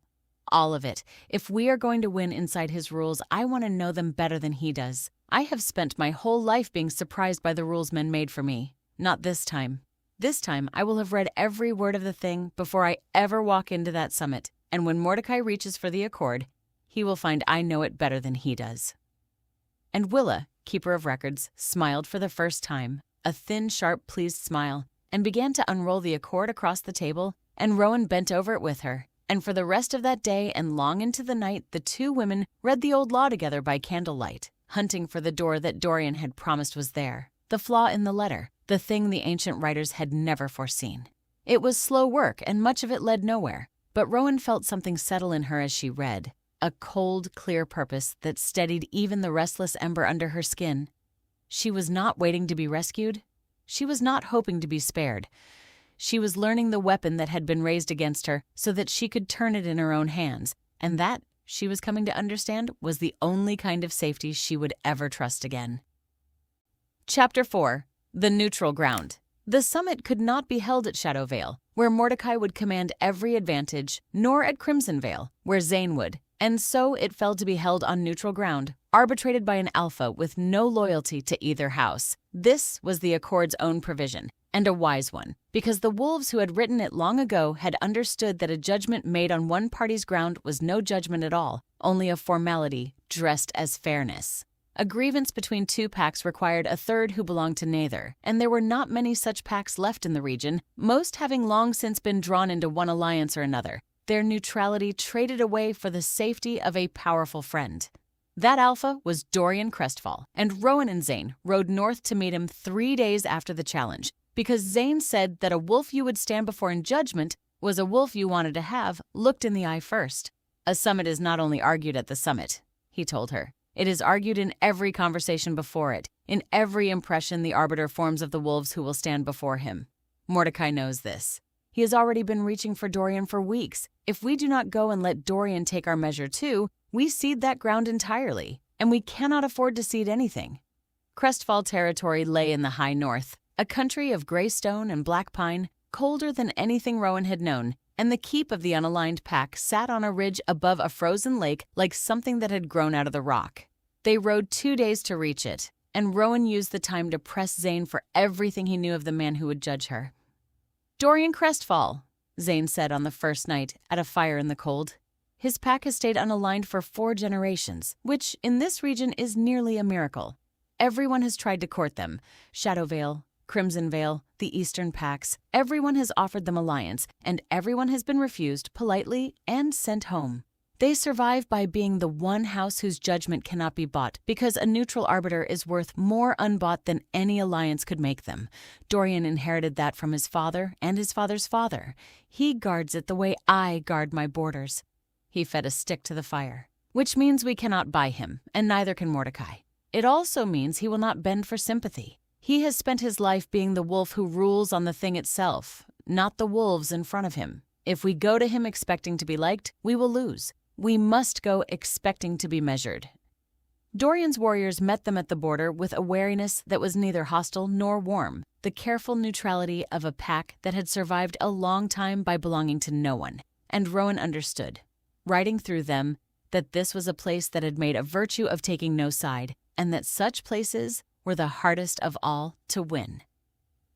All of it. If we are going to win inside his rules, I want to know them better than he does. I have spent my whole life being surprised by the rules men made for me. Not this time. This time, I will have read every word of the thing before I ever walk into that summit, and when Mordecai reaches for the accord, he will find I know it better than he does." And Willa, keeper of records, smiled for the first time, a thin, sharp, pleased smile, and began to unroll the accord across the table, and Rowan bent over it with her. And for the rest of that day and long into the night, the two women read the old law together by candlelight, hunting for the door that Dorian had promised was there, the flaw in the letter, the thing the ancient writers had never foreseen. It was slow work, and much of it led nowhere, but Rowan felt something settle in her as she read, a cold, clear purpose that steadied even the restless ember under her skin. She was not waiting to be rescued. She was not hoping to be spared. She was learning the weapon that had been raised against her so that she could turn it in her own hands, and that, she was coming to understand, was the only kind of safety she would ever trust again. Chapter 4. The Neutral Ground. The summit could not be held at Shadowveil, where Mordecai would command every advantage, nor at Crimsonvale, where Zane would, and so it fell to be held on neutral ground, arbitrated by an alpha with no loyalty to either house. This was the Accord's own provision, and a wise one, because the wolves who had written it long ago had understood that a judgment made on one party's ground was no judgment at all, only a formality dressed as fairness. A grievance between two packs required a third who belonged to neither, and there were not many such packs left in the region, most having long since been drawn into one alliance or another, their neutrality traded away for the safety of a powerful friend. That alpha was Dorian Crestfall, and Rowan and Zane rode north to meet him 3 days after the challenge, because Zane said that a wolf you would stand before in judgment was a wolf you wanted to have looked in the eye first. A summit is not only argued at the summit, he told her. It is argued in every conversation before it, in every impression the arbiter forms of the wolves who will stand before him. Mordecai knows this. He has already been reaching for Dorian for weeks. If we do not go and let Dorian take our measure too, we cede that ground entirely, and we cannot afford to cede anything. Crestfall territory lay in the high north, a country of gray stone and black pine, colder than anything Rowan had known, and the keep of the unaligned pack sat on a ridge above a frozen lake like something that had grown out of the rock. They rode 2 days to reach it, and Rowan used the time to press Zane for everything he knew of the man who would judge her. "Dorian Crestfall," Zane said on the first night, at a fire in the cold. His pack has stayed unaligned for 4 generations, which in this region is nearly a miracle. Everyone has tried to court them. Shadowveil, Crimsonvale, the Eastern Packs. Everyone has offered them alliance, and everyone has been refused politely and sent home. They survive by being the one house whose judgment cannot be bought, because a neutral arbiter is worth more unbought than any alliance could make them. Dorian inherited that from his father and his father's father. He guards it the way I guard my borders. He fed a stick to the fire. Which means we cannot buy him, and neither can Mordecai. It also means he will not bend for sympathy. He has spent his life being the wolf who rules on the thing itself, not the wolves in front of him. If we go to him expecting to be liked, we will lose. We must go expecting to be measured. Dorian's warriors met them at the border with a wariness that was neither hostile nor warm, the careful neutrality of a pack that had survived a long time by belonging to no one. And Rowan understood, riding through them, that this was a place that had made a virtue of taking no side, and that such places were the hardest of all to win.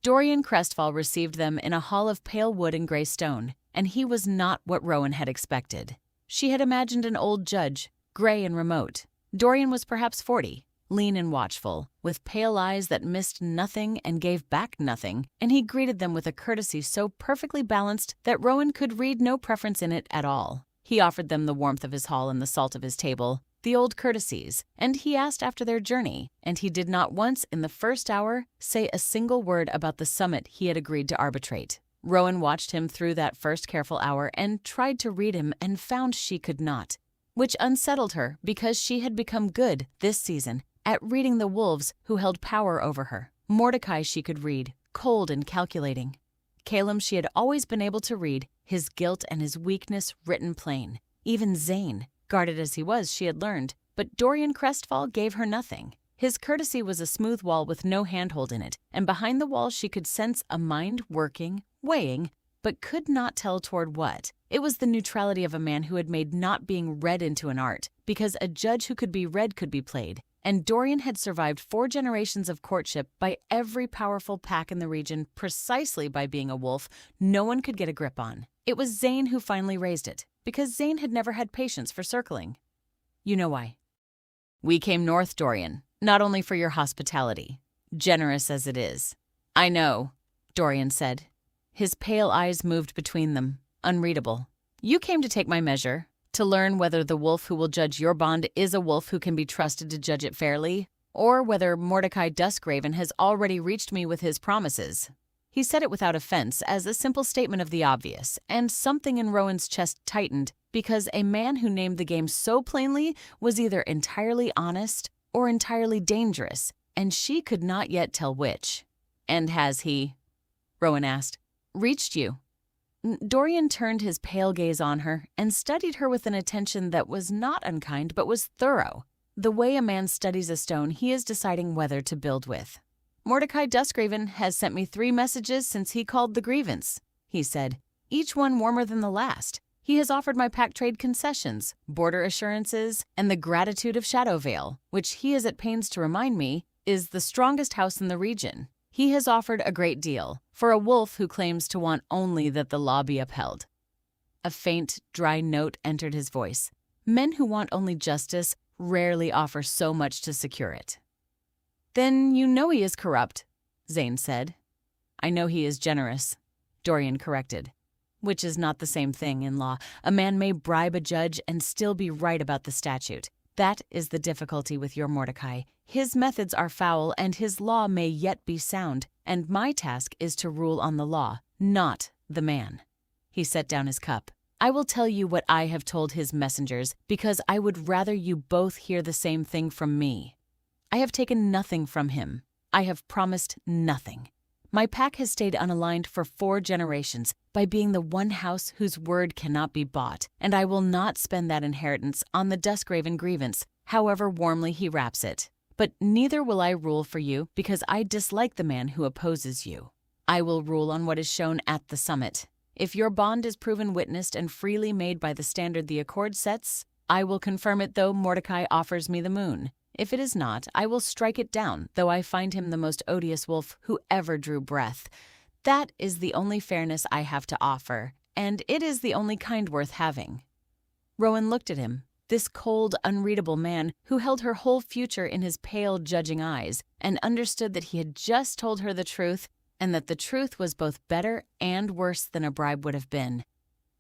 Dorian Crestfall received them in a hall of pale wood and gray stone, and he was not what Rowan had expected. She had imagined an old judge, gray and remote. Dorian was perhaps 40, lean and watchful, with pale eyes that missed nothing and gave back nothing, and he greeted them with a courtesy so perfectly balanced that Rowan could read no preference in it at all. He offered them the warmth of his hall and the salt of his table, the old courtesies, and he asked after their journey, and he did not once in the first hour say a single word about the summit he had agreed to arbitrate. Rowan watched him through that first careful hour and tried to read him and found she could not, which unsettled her because she had become good this season at reading the wolves who held power over her. Mordecai she could read, cold and calculating. Calum she had always been able to read, his guilt and his weakness written plain. Even Zane, guarded as he was, she had learned, but Dorian Crestfall gave her nothing. His courtesy was a smooth wall with no handhold in it, and behind the wall she could sense a mind working, weighing, but could not tell toward what. It was the neutrality of a man who had made not being read into an art, because a judge who could be read could be played, and Dorian had survived 4 generations of courtship by every powerful pack in the region precisely by being a wolf no one could get a grip on. It was Zane who finally raised it, because Zane had never had patience for circling. You know why. We came north, Dorian, not only for your hospitality, generous as it is. I know, Dorian said. His pale eyes moved between them, unreadable. You came to take my measure, to learn whether the wolf who will judge your bond is a wolf who can be trusted to judge it fairly, or whether Mordecai Duskraven has already reached me with his promises. He said it without offense, as a simple statement of the obvious, and something in Rowan's chest tightened, because a man who named the game so plainly was either entirely honest or entirely dangerous, and she could not yet tell which. And has he, Rowan asked, reached you? Dorian turned his pale gaze on her and studied her with an attention that was not unkind but was thorough. The way a man studies a stone he is deciding whether to build with. Mordecai Duskraven has sent me 3 messages since he called the grievance, he said, each one warmer than the last. He has offered my pack trade concessions, border assurances, and the gratitude of Shadowveil, which he is at pains to remind me is the strongest house in the region. He has offered a great deal for a wolf who claims to want only that the law be upheld. A faint, dry note entered his voice. Men who want only justice rarely offer so much to secure it. Then you know he is corrupt, Zane said. I know he is generous, Dorian corrected, which is not the same thing in law. A man may bribe a judge and still be right about the statute. That is the difficulty with your Mordecai. His methods are foul and his law may yet be sound, and my task is to rule on the law, not the man. He set down his cup. I will tell you what I have told his messengers, because I would rather you both hear the same thing from me. I have taken nothing from him. I have promised nothing. My pack has stayed unaligned for 4 generations by being the one house whose word cannot be bought, and I will not spend that inheritance on the Duskraven grievance, however warmly he wraps it. But neither will I rule for you, because I dislike the man who opposes you. I will rule on what is shown at the summit. If your bond is proven witnessed and freely made by the standard the accord sets, I will confirm it though Mordecai offers me the moon. If it is not, I will strike it down, though I find him the most odious wolf who ever drew breath. That is the only fairness I have to offer, and it is the only kind worth having. Rowan looked at him, this cold, unreadable man who held her whole future in his pale, judging eyes, and understood that he had just told her the truth, and that the truth was both better and worse than a bribe would have been.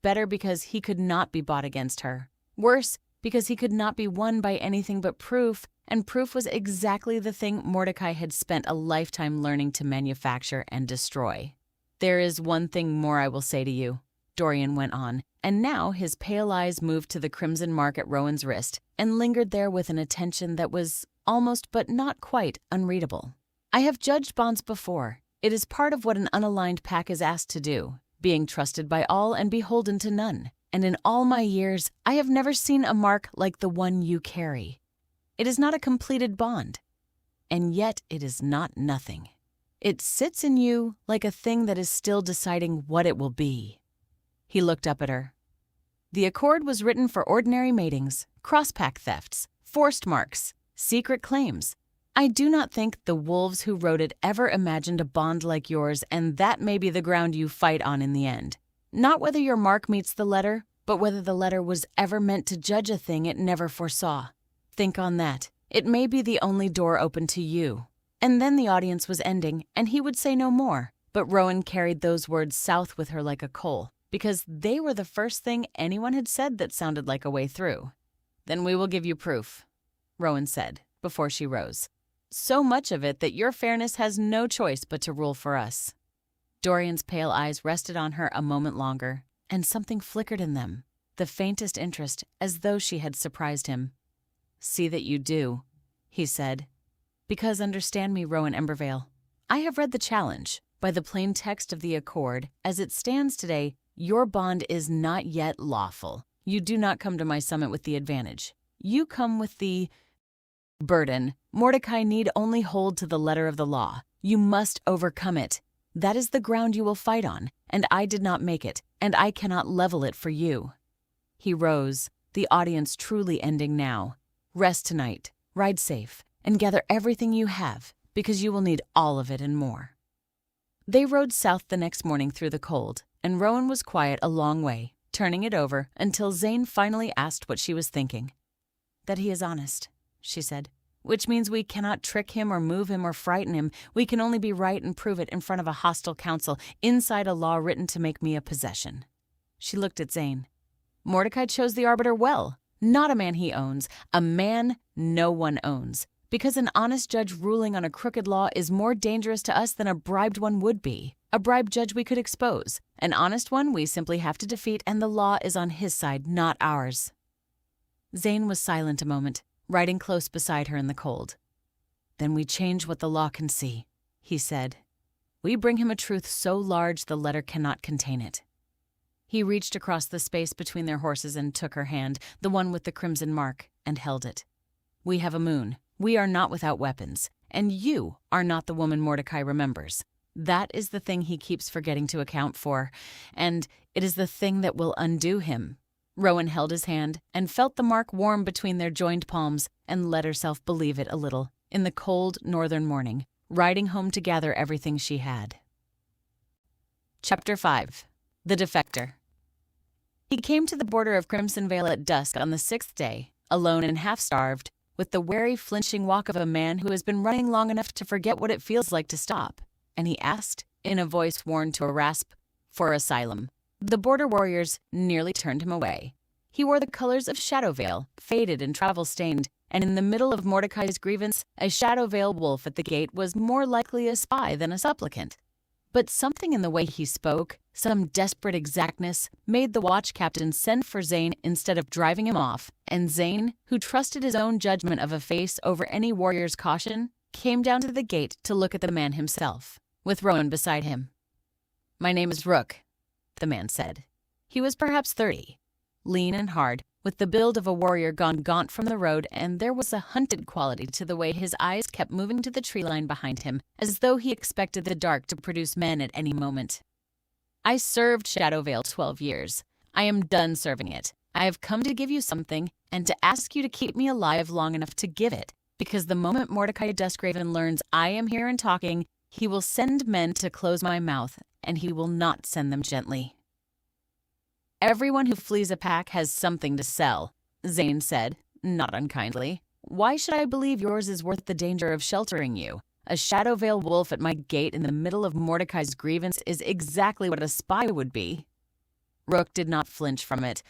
Better because he could not be bought against her. Worse, because he could not be won by anything but proof, and proof was exactly the thing Mordecai had spent a lifetime learning to manufacture and destroy. "There is one thing more I will say to you," Dorian went on, and now his pale eyes moved to the crimson mark at Rowan's wrist and lingered there with an attention that was almost but not quite unreadable. "I have judged bonds before. It is part of what an unaligned pack is asked to do, being trusted by all and beholden to none. And in all my years, I have never seen a mark like the one you carry. It is not a completed bond, and yet it is not nothing. It sits in you like a thing that is still deciding what it will be." He looked up at her. "The accord was written for ordinary matings, cross-pack thefts, forced marks, secret claims. I do not think the wolves who wrote it ever imagined a bond like yours, and that may be the ground you fight on in the end. Not whether your mark meets the letter, but whether the letter was ever meant to judge a thing it never foresaw. Think on that. It may be the only door open to you." And then the audience was ending, and he would say no more, but Rowan carried those words south with her like a coal, because they were the first thing anyone had said that sounded like a way through. "Then we will give you proof," Rowan said, before she rose. "So much of it that your fairness has no choice but to rule for us." Dorian's pale eyes rested on her a moment longer, and something flickered in them, the faintest interest, as though she had surprised him. "See that you do," he said. "Because understand me, Rowan Emberveil. I have read the challenge. By the plain text of the accord, as it stands today, your bond is not yet lawful. You do not come to my summit with the advantage. You come with the burden. Mordecai need only hold to the letter of the law. You must overcome it. That is the ground you will fight on, and I did not make it, and I cannot level it for you." He rose, the audience truly ending now. "Rest tonight, ride safe, and gather everything you have, because you will need all of it and more." They rode south the next morning through the cold, and Rowan was quiet a long way, turning it over until Zane finally asked what she was thinking. "That he is honest," she said. "Which means we cannot trick him or move him or frighten him. We can only be right and prove it in front of a hostile council, inside a law written to make me a possession." She looked at Zane. "Mordecai chose the arbiter well. Not a man he owns, a man no one owns. Because an honest judge ruling on a crooked law is more dangerous to us than a bribed one would be. A bribed judge we could expose. An honest one we simply have to defeat, and the law is on his side, not ours." Zane was silent a moment, riding close beside her in the cold. "Then we change what the law can see," he said. "We bring him a truth so large the letter cannot contain it." He reached across the space between their horses and took her hand, the one with the crimson mark, and held it. "We have a moon. We are not without weapons. And you are not the woman Mordecai remembers. That is the thing he keeps forgetting to account for, and it is the thing that will undo him." Rowan held his hand and felt the mark warm between their joined palms and let herself believe it a little, in the cold northern morning, riding home to gather everything she had. Chapter 5. The Defector. He came to the border of Crimson Vale at dusk on the 6th day, alone and half-starved, with the wary, flinching walk of a man who has been running long enough to forget what it feels like to stop, and he asked, in a voice worn to a rasp, for asylum. The border warriors nearly turned him away. He wore the colors of Shadowveil, faded and travel-stained, and in the middle of Mordecai's grievance, a Shadowveil wolf at the gate was more likely a spy than a supplicant. But something in the way he spoke, some desperate exactness, made the watch captain send for Zane instead of driving him off, and Zane, who trusted his own judgment of a face over any warrior's caution, came down to the gate to look at the man himself, with Rowan beside him. "My name is Rook," the man said. He was perhaps 30, lean and hard, with the build of a warrior gone gaunt from the road, and there was a hunted quality to the way his eyes kept moving to the tree line behind him, as though he expected the dark to produce men at any moment. "I served Shadowveil 12 years. I am done serving it. I have come to give you something, and to ask you to keep me alive long enough to give it, because the moment Mordecai Duskraven learns I am here and talking, he will send men to close my mouth, and he will not send them gently." "Everyone who flees a pack has something to sell," Zane said, not unkindly. "Why should I believe yours is worth the danger of sheltering you? A Shadowveil wolf at my gate in the middle of Mordecai's grievance is exactly what a spy would be." Rook did not flinch from it.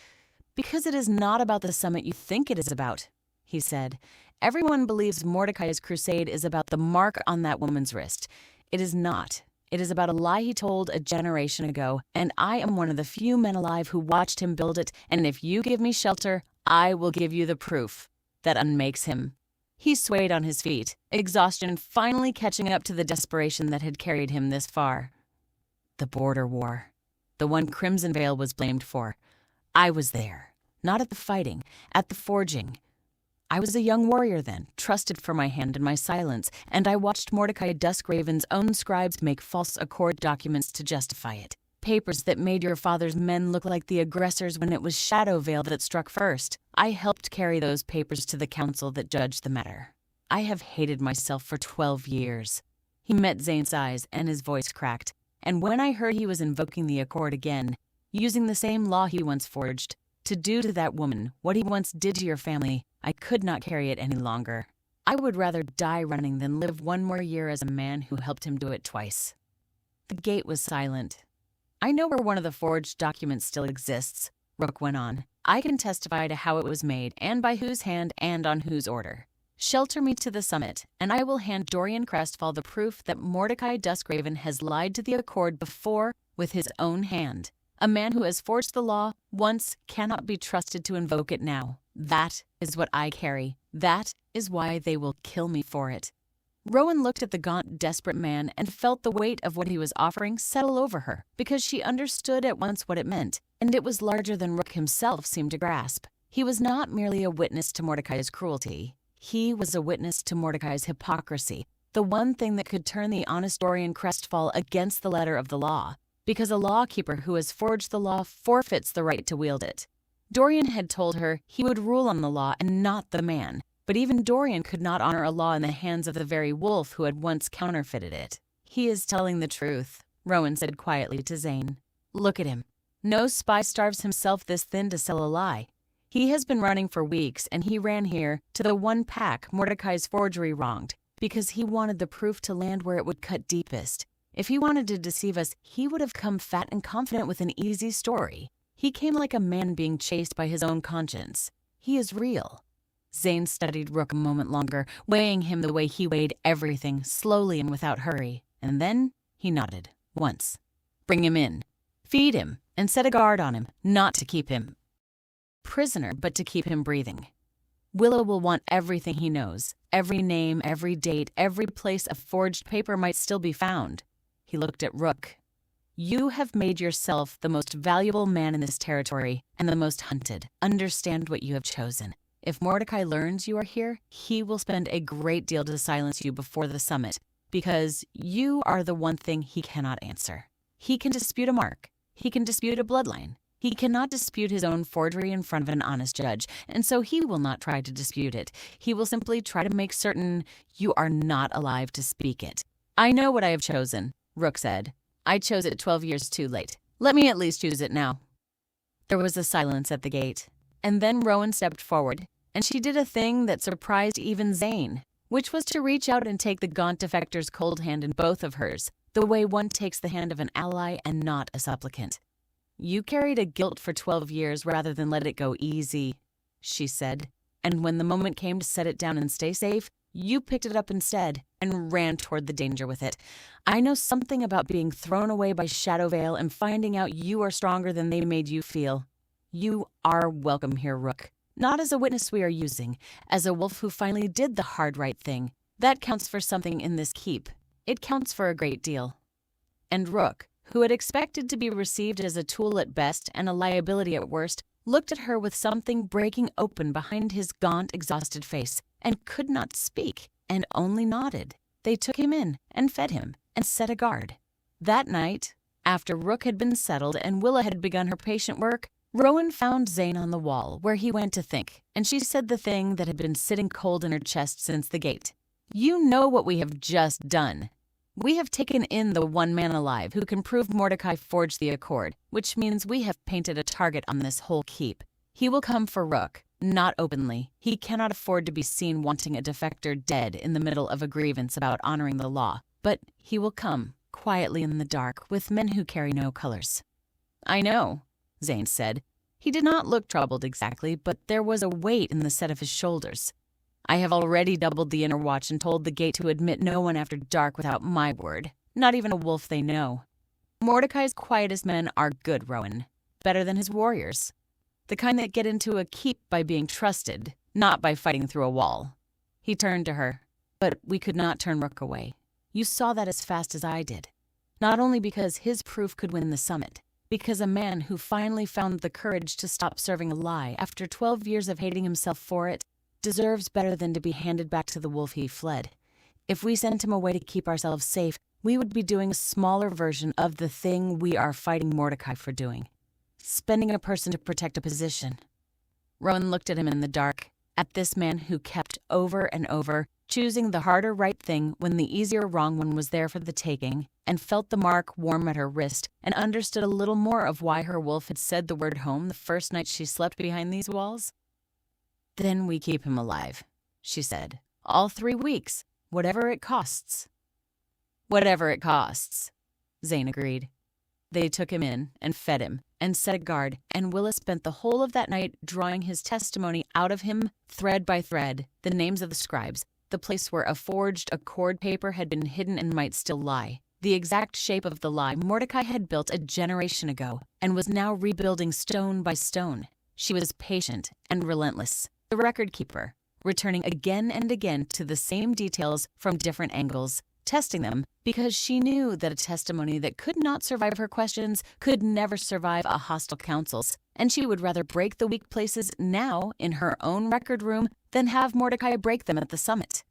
Because it is not about the summit you think it is about, he said. Everyone believes Mordecai's crusade is about the mark on that woman's wrist. It is not. It is about a lie he told a generation ago, and I am one of the few men alive who watched him build it, and if you give me shelter, I will give you the proof that unmakes him. He swayed on his feet, exhaustion finally catching up to the desperation that had carried him this far. The border war. The one Crimsonvale was blamed for. I was there. Not at the fighting, at the forging. I was a young warrior then, trusted for my hand and my silence, and I watched Mordecai Duskraven's own scribes make false accord documents to justify it. Papers that made your father's men look like the aggressors when it was Shadowveil that struck first. I helped carry those papers to the council that judged the matter. I have hated myself for 12 years. He met Zane's eyes, and his voice cracked. And when I heard he was invoking the accord again, using the same law he once forged, to do to that woman what he once did to your family, I could not carry it any longer. I would rather die running than live one more year as a man who helped him do it twice. The gate was silent. I know where one of the forged documents still exists, Rook went on. I can testify to how it was made, and by whose hand, and on whose order. Shelter me to the summit, and I will hand Dorian Crestfall the proof that Mordecai Duskraven has lied to the accord before with his own hand. A man who has forged the law once cannot be trusted to invoke it now. That is what I carry. That is why they will kill me for it. Rowan looked at the gaunt, desperate man and felt the weight of what he was offering settle over her, because she understood at once what it meant, and it was larger than Rook himself seemed to grasp. He was not merely a witness to Mordecai's cruelty. He was a witness to Mordecai's hypocrisy, the one thing that could turn the honest Dorian Crestfall against the letter of the law, because a lawkeeper who has forged the law forfeits the right to wield it. Dorian had told her he would rule on the law and not the man, but even Dorian could not honor a law in the hands of the very wolf who had once counterfeited it. He is telling the truth, Rowan said quietly to Zane. Look at him. No spy starves himself this thin to sell a lie. He has been running for weeks, and he ran here to the one pack Mordecai's forgery wronged, because he wanted the proof to land where it would cut deepest. If he wanted to deceive us, he would have come fat and confident with an easy story. He came like a man being chased by his own conscience. He is real. Zane studied Rook a moment longer, weighing him the way he weighed everything, slowly and without hurry. And then he nodded, once. Bring him in. Feed him, and set a guard on him, not to keep him prisoner, but to keep him breathing. Willow will want everything he knows. Every name, every date, every place a forged paper might still be found. He looked at Rook. You have made yourself the most valuable man in this territory, and the most hunted. Understand what you have chosen. If Mordecai learns you are here, he will spend a great deal to silence you before the summit, because you are the one thing he cannot answer. He can dispute a mark. He can dispute a bloodline. He cannot dispute his own forgery in front of an honest judge, and so he will not try to dispute it. He will simply try to make certain you are not alive to speak it. I know what I have chosen, Rook said. I chose it 12 years too late. Let me at least choose it now. There was a silence at the gate, and then Rowan stepped forward, and she did a thing that surprised even Zane, which was to reach out and take the gaunt defector's cold hand in both of hers, the way one takes the hand of an ally and not a supplicant. You carried a guilt for 12 years rather than let it go easy, she said, and when the moment came to set it down and stay safe, you picked it up instead and ran toward the danger with it. I know something about being thrown away by Shadowveil and finding out you are stronger than they made you feel. You are welcome here, Rook. Not as a witness we are using, as a wolf who finally did the hard right thing. That counts for something in this keep. It counts for a great deal. And Rook, who had expected to be received as a tool at best and a liability at worst, looked at her with something breaking open behind his gaunt, exhausted face, and could not speak, and only nodded. They took him in, and fed him, and set a guard. That night, after Rook had been settled and Willa had begun her patient work, Rowan found Zane on the wall, where he went to think, and she said the thing that had been sitting cold in her chest since the gate. You know what we have just done. We have taken in the one man alive who can prove Mordecai forged the accord, which means we have painted a target on this whole keep. He will come for Rook, not openly. He cannot afford to be seen wanting a defector dead in the middle of a grievance about honoring the law, but he will come, quietly in the dark, with men who carry no colors. I know, Zane said. He did not look troubled exactly, but there was a weight in the set of his shoulders. I have already doubled the inner watch and told the gate to admit no one after dark without my word, not even a wolf they know. Mordecai's quietest men are good, Rowan, better than his warriors. The kind that get into a keep by being trusted, not by fighting through a wall. He turned to her, but we could not turn Rook away. You saw that as fast as I did. Not only because his proof could win the summit, because a man who finally found the courage to stop serving a lie after 12 years of hating himself for it deserves better than to be handed back to the wolf he fled. If we sent him away to keep ourselves safe, we would be doing a smaller version of the thing we are fighting Mordecai for doing. Spending a person to protect a position. Rowan looked at him in the dark, at this man who kept over and over choosing the harder right thing when the easier wrong one was there for the taking, and felt the mark warm at her wrist, and understood a little more of why her wolf had said the word home the first night she slept behind these walls. Then we keep him alive, she said. All 3 weeks, whatever it costs. Whatever it costs, Zane agreed. They took him in and fed him and set a guard, and Willis spent the whole of that night drawing his testimony out of him, thread by thread, the names of the scribes, the place where a forged accord paper had been hidden and might still lie, the exact shape of the lie Mordecai had built a generation ago and was now rebuilding stone by stone. She was patient and relentless, the record keeper, returning again and again to the same details from different angles, testing them because she knew that a testimony that could not survive her questions could never survive a hostile counsel's, and she would rather break the weak places now in her own record room than have Mordecai break them at the summit.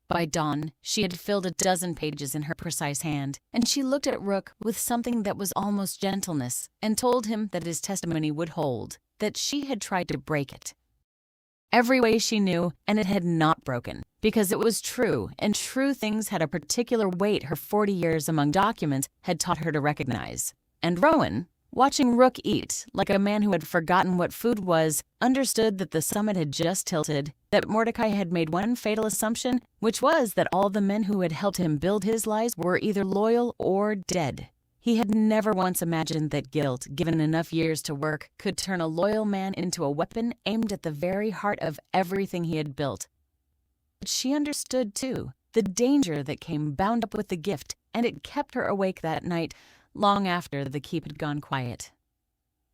By dawn, she had filled a dozen pages in her precise hand, and she looked at Rook with something that was almost gentleness and told him that his testimony would hold, that she had tried to break it. Every way she knew, and it had not broken, because it was true, and true things had a particular weight her 40 years among documents had taught her to recognize. And Rowan, watching Rook eat, like a man who had forgotten what food was, understood that the summit had just tilted, that Mordecai had made one fatal assumption, which was that all the men who had helped him build his lies were either loyal or dead. He had never once imagined that guilt, given enough years to work, could turn a loyal man into a weapon aimed at the very heart of everything he had built. But she understood, too, the danger that came bound up with the gift, and it kept her awake that night, long after the keep had gone quiet.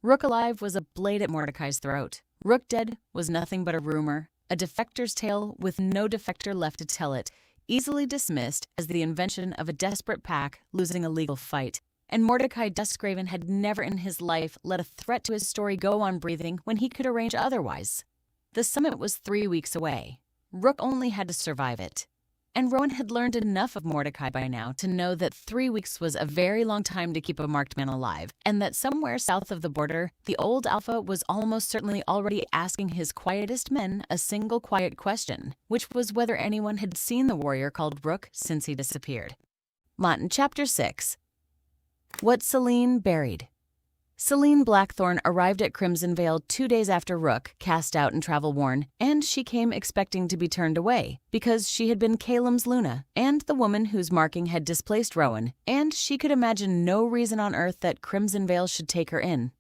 Rook alive was a blade at Mordecai's throat. Rook dead was nothing but a rumor, a defector's tale with no defector left to tell it, easily dismissed as the invention of a desperate pack losing a legal fight. And Mordecai Duskgraven had never in his life let a threat to his story go on breathing when he could arrange otherwise. The summit was 3 weeks away. Rook only had to survive it. And Rowan had learned enough of Mordecai by now to know that 3 weeks was a very long time to keep a marked man alive, and that somewhere south of the border, the old Alpha was almost certainly already asking his quietest men a single quiet question, which was whether anyone had seen the warrior called Rook since he disappeared. Latin Chapter 6. What Selene Buried. Selene Blackthorn arrived at Crimsonvale 2 days after Rook, cast out and travel-worn, and she came expecting to be turned away, because she had been Calum's Luna, and the woman whose marking had displaced Rowan, and she could imagine no reason on earth that Crimsonvale should take her in.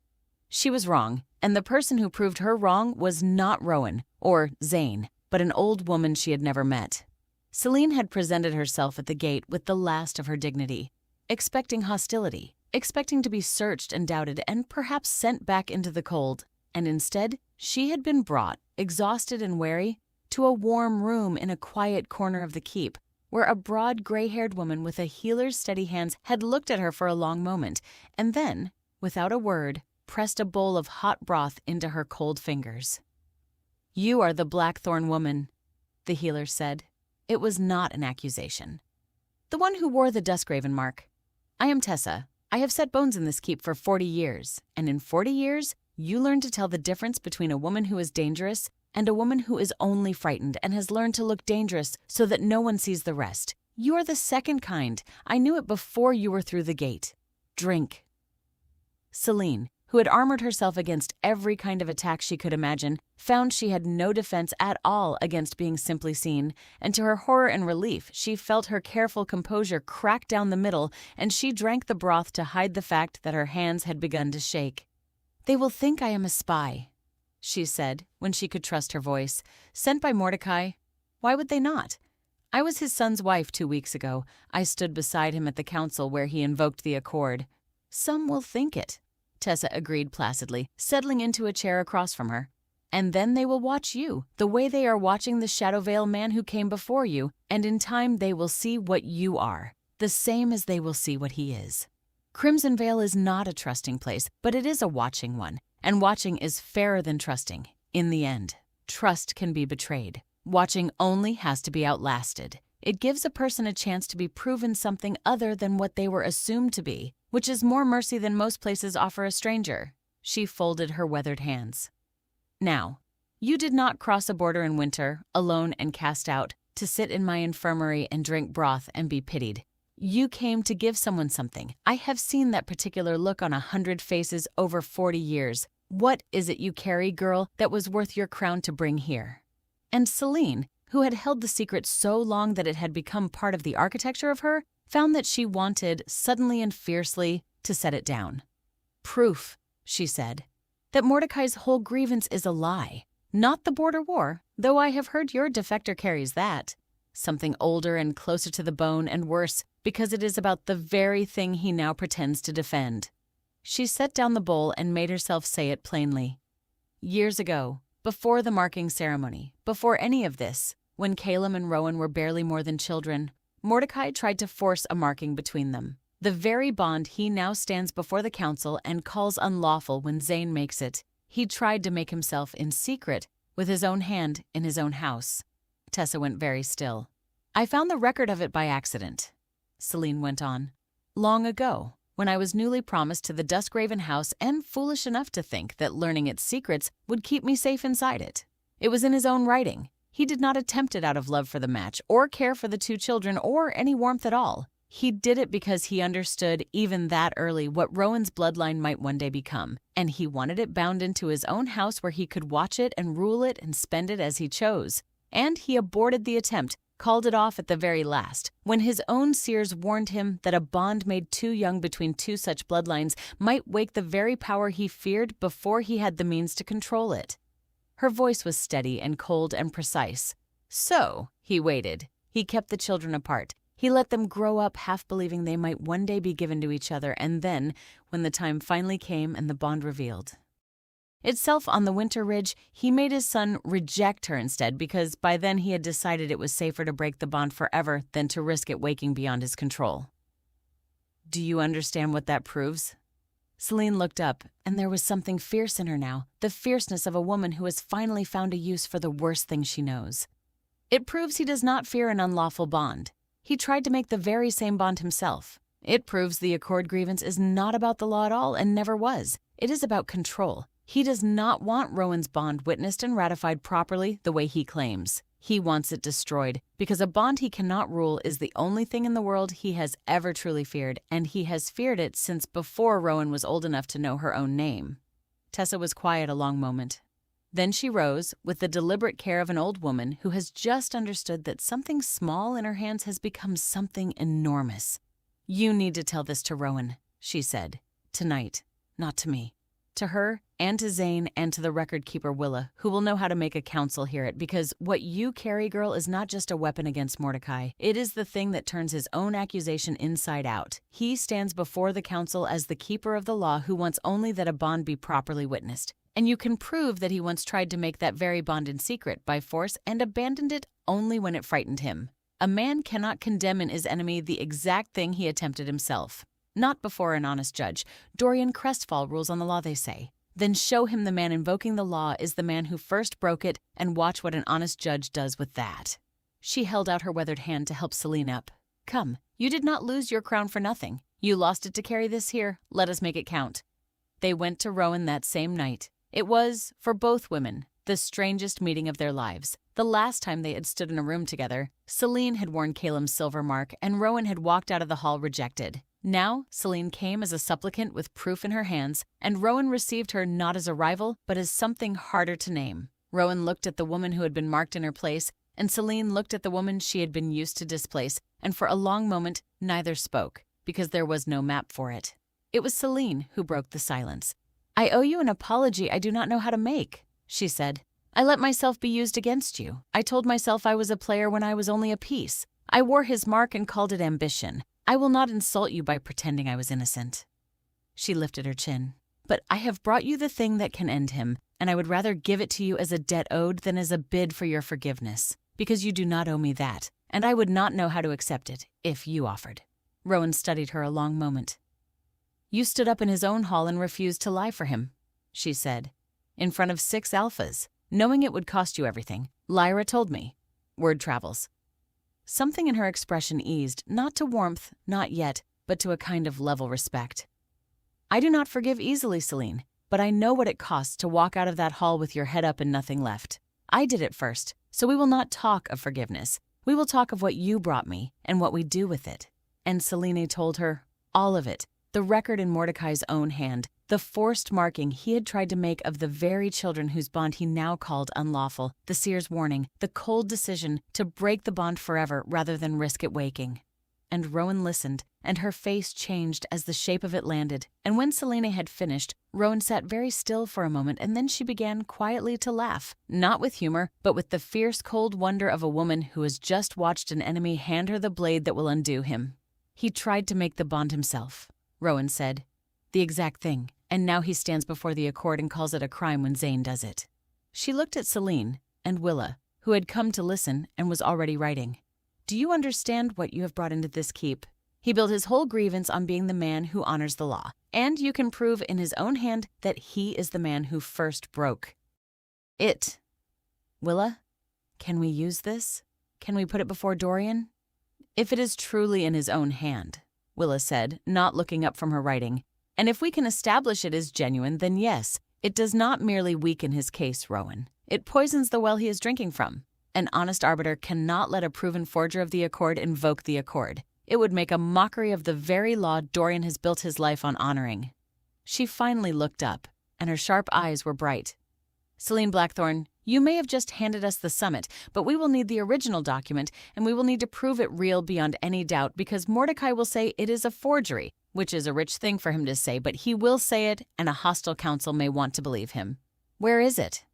She was wrong, and the person who proved her wrong was not Rowan, or Zane, but an old woman she had never met. Selene had presented herself at the gate with the last of her dignity, expecting hostility, expecting to be searched and doubted and perhaps sent back into the cold, and instead she had been brought, exhausted and weary, to a warm room in a quiet corner of the keep, where a broad gray-haired woman with a healer's steady hands had looked at her for a long moment, and then, without a word, pressed a bowl of hot broth into her cold fingers. "You are the Blackthorn woman," the healer said. It was not an accusation. "The one who wore the Duskgraven mark. I am Tessa. I have set bones in this keep for 40 years, and in 40 years, you learn to tell the difference between a woman who is dangerous and a woman who is only frightened and has learned to look dangerous so that no one sees the rest. You are the second kind. I knew it before you were through the gate. Drink." Selene, who had armored herself against every kind of attack she could imagine, found she had no defense at all against being simply seen, and to her horror and relief, she felt her careful composure crack down the middle, and she drank the broth to hide the fact that her hands had begun to shake. "They will think I am a spy," she said, when she could trust her voice. "Sent by Mordecai. Why would they not? I was his son's wife 2 weeks ago. I stood beside him at the council where he invoked the accord." "Some will think it," Tessa agreed placidly, settling into a chair across from her. "And then they will watch you, the way they are watching the Shadowveil man who came before you, and in time they will see what you are, the same as they will see what he is. Crimson Vale is not a trusting place, but it is a watching one, and watching is fairer than trusting. In the end, trust can be betrayed. Watching only has to be outlasted. It gives a person a chance to be proven something other than what they were assumed to be, which is more mercy than most places offer a stranger." She folded her weathered hands. "Now, you did not cross a border in winter, alone and cast out, to sit in my infirmary and drink broth and be pitied. You came to give someone something. I have seen that particular look on 100 faces over 40 years. What is it you carry, girl, that was worth your crown to bring here?" And Celine, who had held the secret so long that it had become part of the architecture of her, found that she wanted, suddenly and fiercely, to set it down. "Proof," she said, "that Mordecai's whole grievance is a lie. Not the border war, though I have heard your defector carries that. Something older and closer to the bone and worse, because it is about the very thing he now pretends to defend." She set down the bowl and made herself say it plainly. "Years ago, before the marking ceremony, before any of this, when Caleb and Rowan were barely more than children, Mordecai tried to force a marking between them. The very bond he now stands before the council and calls unlawful when Zane makes it. He tried to make himself in secret, with his own hand, in his own house." Tessa went very still. "I found the record of it by accident," Celine went on. "Long ago, when I was newly promised to the Duskraven house and foolish enough to think that learning its secrets would keep me safe inside it. It was in his own writing. He did not attempt it out of love for the match, or care for the 2 children, or any warmth at all. He did it because he understood, even that early, what Rowan's bloodline might one day become, and he wanted it bound into his own house where he could watch it and rule it and spend it as he chose. And he aborted the attempt, called it off at the very last, when his own seers warned him that a bond made too young between 2 such bloodlines might wake the very power he feared before he had the means to control it." Her voice was steady and cold and precise. "So, he waited. He kept the children apart. He let them grow up half believing they might one day be given to each other, and then, when the time finally came and the bond revealed itself on the winter ridge, he made his son reject her instead, because by then he had decided it was safer to break the bond forever than to risk it waking beyond his control." "Do you understand what that proves?" Celine looked up, and there was something fierce in her now, the fierceness of a woman who has finally found a use for the worst thing she knows. "It proves he does not fear an unlawful bond. He tried to make the very same bond himself. It proves the accord grievance is not about the law at all and never was. It is about control. He does not want Rowan's bond witnessed and ratified properly the way he claims. He wants it destroyed, because a bond he cannot rule is the only thing in the world he has ever truly feared, and he has feared it since before Rowan was old enough to know her own name." Tessa was quiet a long moment. Then she rose, with the deliberate care of an old woman who has just understood that something small in her hands has become something enormous. "You need to tell this to Rowan," she said. "Tonight, not to me. To her, and to Zane, and to the record keeper Willa, who will know how to make a council hear it, because what you carry, girl, is not just a weapon against Mordecai. It is the thing that turns his own accusation inside out. He stands before the council as the keeper of the law who wants only that a bond be properly witnessed. And you can prove that he once tried to make that very bond in secret, by force, and abandoned it only when it frightened him. A man cannot condemn in his enemy the exact thing he attempted himself. Not before an honest judge. Dorian Crestfall rules on the law, they say. Then show him the man invoking the law is the man who first broke it, and watch what an honest judge does with that." She held out her weathered hand to help Celine up. "Come, you did not lose your crown for nothing. You lost it to carry this here. Let us make it count." They went to Rowan that same night. It was, for both women, the strangest meeting of their lives. The last time they had stood in a room together, Celine had worn Caleb's silver mark, and Rowan had walked out of the hall rejected. Now, Celine came as a supplicant with proof in her hands, and Rowan received her not as a rival, but as something harder to name. Rowan looked at the woman who had been marked in her place, and Celine looked at the woman she had been used to displace, and for a long moment neither spoke, because there was no map for it. It was Celine who broke the silence. I owe you an apology I do not know how to make, she said. I let myself be used against you. I told myself I was a player when I was only a piece. I wore his mark and called it ambition. I will not insult you by pretending I was innocent. She lifted her chin. But I have brought you the thing that can end him, and I would rather give it to you as a debt owed than as a bid for your forgiveness, because you do not owe me that, and I would not know how to accept it if you offered. Rowan studied her a long moment. You stood up in his own hall and refused to lie for him, she said, in front of 6 alphas, knowing it would cost you everything. Lyra told me. Word travels. Something in her expression eased, not to warmth, not yet, but to a kind of level respect. I do not forgive easily, Celine, but I know what it costs to walk out of that hall with your head up and nothing left. I did it first, so we will not talk of forgiveness. We will talk of what you brought me and what we do with it. And Celine told her all of it, the record in Mordecai's own hand, the forced marking he had tried to make of the very children whose bond he now called unlawful, the seer's warning, the cold decision to break the bond forever rather than risk it waking. And Rowan listened, and her face changed as the shape of it landed, and when Celine had finished, Rowan sat very still for a moment, and then she began quietly to laugh, not with humor, but with the fierce cold wonder of a woman who has just watched an enemy hand her the blade that will undo him. He tried to make the bond himself, Rowan said. The exact thing, and now he stands before the Accord and calls it a crime when Zane does it. She looked at Celine and Willa, who had come to listen and was already writing. Do you understand what you have brought into this keep? He built his whole grievance on being the man who honors the law, and you can prove in his own hand that he is the man who first broke it. Willa, can we use this? Can we put it before Dorian? If it is truly in his own hand, Willa said, not looking up from her writing, and if we can establish it is genuine, then yes, it does not merely weaken his case, Rowan. It poisons the well he is drinking from. An honest arbiter cannot let a proven forger of the Accord invoke the Accord. It would make a mockery of the very law Dorian has built his life on honoring. She finally looked up, and her sharp eyes were bright. Celine Blackthorne, you may have just handed us the summit, but we will need the original document, and we will need to prove it real beyond any doubt, because Mordecai will say it is a forgery, which is a rich thing for him to say, but he will say it, and a hostile council may want to believe him. Where is it?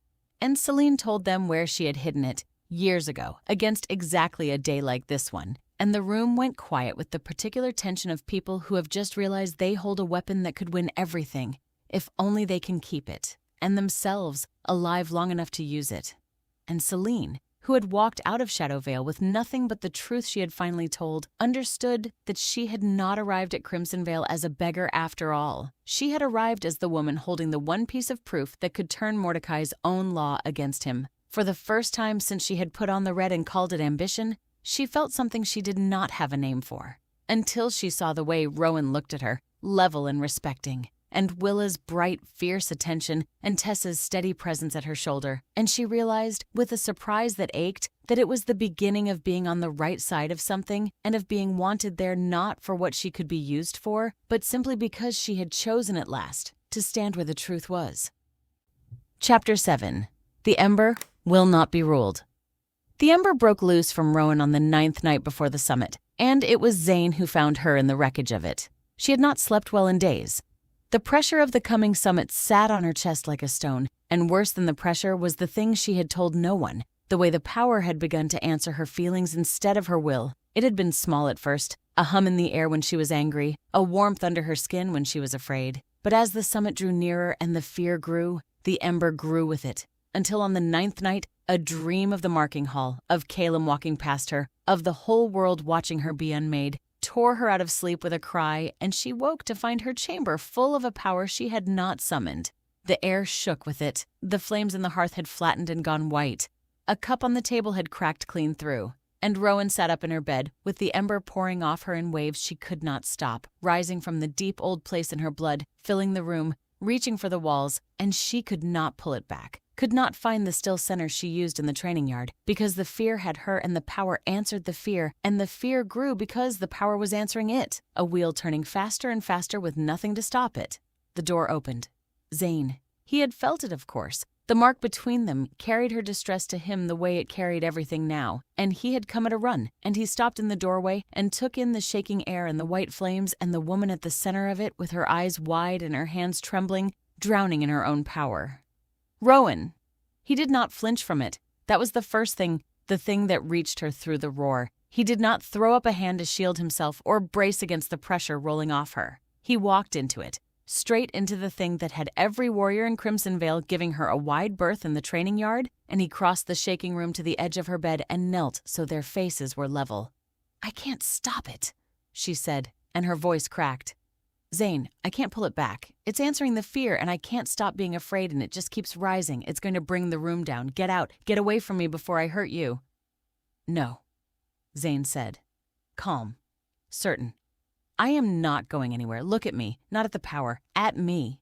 And Celine told them where she had hidden it, years ago, against exactly a day like this one, and the room went quiet with the particular tension of people who have just realized they hold a weapon that could win everything, if only they can keep it, and themselves alive long enough to use it. And Celine, who had walked out of Shadowvale with nothing but the truth she had finally told, understood that she had not arrived at Crimson Vale as a beggar after all. She had arrived as the woman holding the one piece of proof that could turn Mordecai's own law against him. For the first time since she had put on the red and called it ambition, she felt something she did not have a name for, until she saw the way Rowan looked at her, level and respecting, and Willa's bright, fierce attention, and Tessa's steady presence at her shoulder, and she realized, with a surprise that ached, that it was the beginning of being on the right side of something, and of being wanted there not for what she could be used for, but simply because she had chosen at last to stand where the truth was. Chapter 7. The Ember Will Not Be Ruled. The Ember broke loose from Rowan on the 9th night before the summit, and it was Zane who found her in the wreckage of it. She had not slept well in days. The pressure of the coming summit sat on her chest like a stone, and worse than the pressure was the thing she had told no one, the way the power had begun to answer her feelings instead of her will. It had been small at first, a hum in the air when she was angry, a warmth under her skin when she was afraid. But as the summit drew nearer and the fear grew, the Ember grew with it, until on the 9th night, a dream of the marking hall, of Calum walking past her, of the whole world watching her be unmade, tore her out of sleep with a cry, and she woke to find her chamber full of a power she had not summoned. The air shook with it. The flames in the hearth had flattened and gone white. A cup on the table had cracked clean through, and Rowan sat up in her bed, with the Ember pouring off her in waves she could not stop, rising from the deep old place in her blood, filling the room, reaching for the walls, and she could not pull it back, could not find the still center she used in the training yard, because the fear had her and the power answered the fear, and the fear grew because the power was answering it, a wheel turning faster and faster with nothing to stop it. The door opened. Zane. He had felt it, of course. The mark between them carried her distress to him the way it carried everything now, and he had come at a run, and he stopped in the doorway and took in the shaking air and the white flames and the woman at the center of it with her eyes wide and her hands trembling. drowning in her own power. "Rowan!" He did not flinch from it. That was the first thing, the thing that reached her through the roar. He did not throw up a hand to shield himself or brace against the pressure rolling off her. He walked into it, straight into the thing that had every warrior in Crimsonvale giving her a wide berth in the training yard, and he crossed the shaking room to the edge of her bed and knelt so their faces were level. "I can't stop it," she said, and her voice cracked. "Zane, I can't pull it back. It's answering the fear, and I can't stop being afraid, and it just keeps rising. It's going to bring the room down. Get out. Get away from me before I hurt you." "No," Zane said. Calm. Certain. "I am not going anywhere. Look at me. Not at the power. At me."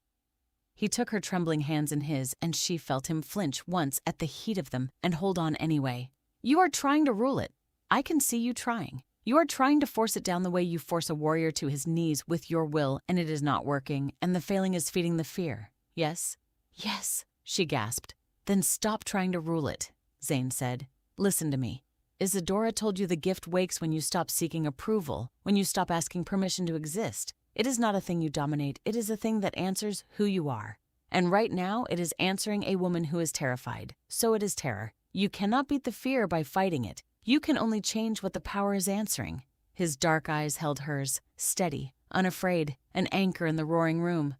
He took her trembling hands in his, and she felt him flinch once at the heat of them and hold on anyway. "You are trying to rule it. I can see you trying. You are trying to force it down the way you force a warrior to his knees with your will, and it is not working, and the failing is feeding the fear. Yes?" "Yes," she gasped. "Then stop trying to rule it," Zane said. "Listen to me. Isadora told you the gift wakes when you stop seeking approval, when you stop asking permission to exist. It is not a thing you dominate. It is a thing that answers who you are. And right now, it is answering a woman who is terrified. So it is terror. You cannot beat the fear by fighting it. You can only change what the power is answering." His dark eyes held hers, steady, unafraid, an anchor in the roaring room.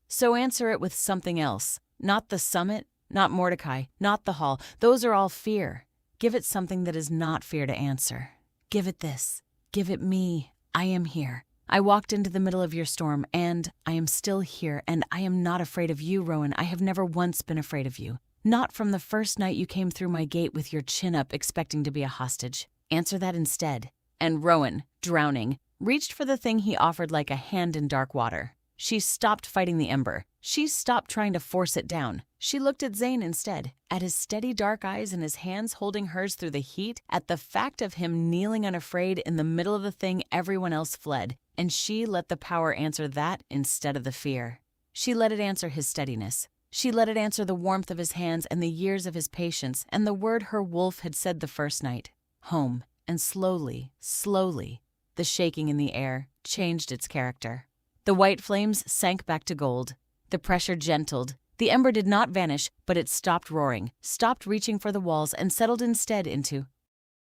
"So answer it with something else. Not the summit, not Mordecai, not the hall. Those are all fear. Give it something that is not fear to answer. Give it this. Give it me. I am here. I walked into the middle of your storm, and I am still here, and I am not afraid of you, Rowan. I have never once been afraid of you. Not from the first night you came through my gate with your chin up expecting to be a hostage. Answer that instead." And Rowan, drowning, reached for the thing he offered like a hand in dark water. She stopped fighting the ember. She stopped trying to force it down. She looked at Zane instead, at his steady dark eyes and his hands holding hers through the heat, at the fact of him kneeling unafraid in the middle of the thing everyone else fled, and she let the power answer that instead of the fear. She let it answer his steadiness. She let it answer the warmth of his hands and the years of his patience and the word her wolf had said the first night. Home. And slowly, slowly, the shaking in the air changed its character. The white flames sank back to gold. The pressure gentled. The ember did not vanish, but it stopped roaring, stopped reaching for the walls, and settled instead into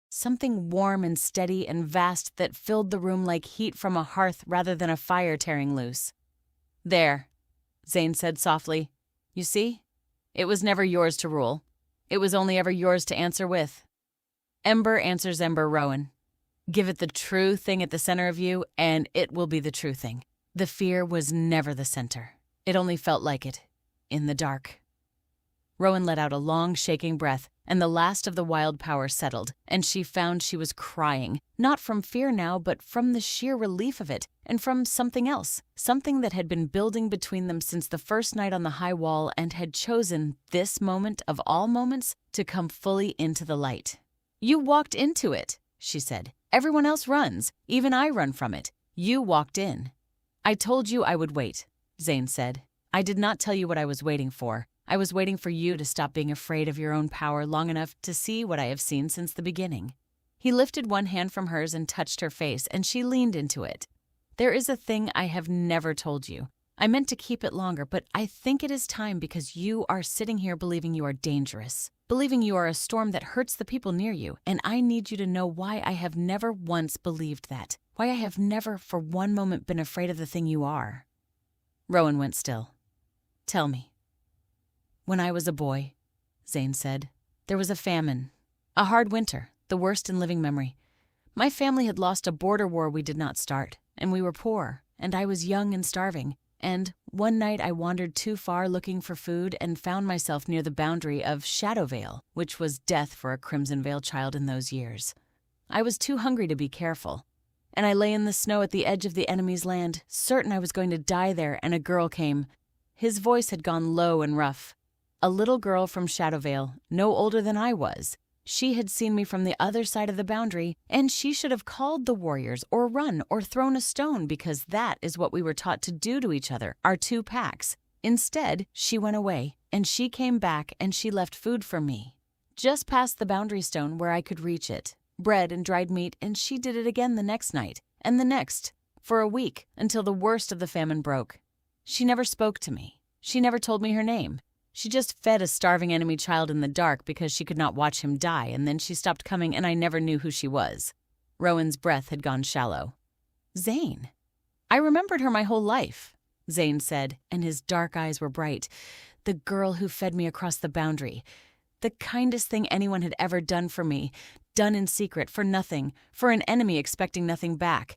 something warm and steady and vast that filled the room like heat from a hearth rather than a fire tearing loose. "There," Zane said softly. "You see? It was never yours to rule. It was only ever yours to answer with. Ember answers ember, Rowan. Give it the true thing at the center of you, and it will be the true thing. The fear was never the center. It only felt like it, in the dark." Rowan let out a long, shaking breath, and the last of the wild power settled, and she found she was crying, not from fear now, but from the sheer relief of it, and from something else, something that had been building between them since the first night on the high wall and had chosen this moment of all moments to come fully into the light. "You walked into it," she said. "Everyone else runs. Even I run from it. You walked in." "I told you I would wait," Zane said. "I did not tell you what I was waiting for. I was waiting for you to stop being afraid of your own power long enough to see what I have seen since the beginning." He lifted one hand from hers and touched her face, and she leaned into it. "There is a thing I have never told you. I meant to keep it longer, but I think it is time because you are sitting here believing you are dangerous, believing you are a storm that hurts the people near you, and I need you to know why I have never once believed that, why I have never for one moment been afraid of the thing you are." Rowan went still. "Tell me." "When I was a boy," Zane said, "there was a famine, a hard winter, the worst in living memory. My family had lost a border war we did not start, and we were poor, and I was young and starving. And one night I wandered too far looking for food and found myself near the boundary of Shadowvale, which was death for a Crimsonvale child in those years. I was too hungry to be careful, and I lay in the snow at the edge of the enemy's land, certain I was going to die there, and a girl came." His voice had gone low and rough. "A little girl from Shadowvale, no older than I was. She had seen me from the other side of the boundary, and she should have called the warriors or run or thrown a stone because that is what we were taught to do to each other, our two packs. Instead, she went away, and she came back and she left food for me. Just past the boundary stone where I could reach it. Bread and dried meat, and she did it again the next night, and the next, for a week, until the worst of the famine broke. She never spoke to me. She never told me her name. She just fed a starving enemy child in the dark because she could not watch him die, and then she stopped coming and I never knew who she was." Rowan's breath had gone shallow. "Zane. I remembered her my whole life," Zane said, and his dark eyes were bright. "The girl who fed me across the boundary. The kindest thing anyone had ever done for me, done in secret, for nothing, for an enemy expecting nothing back.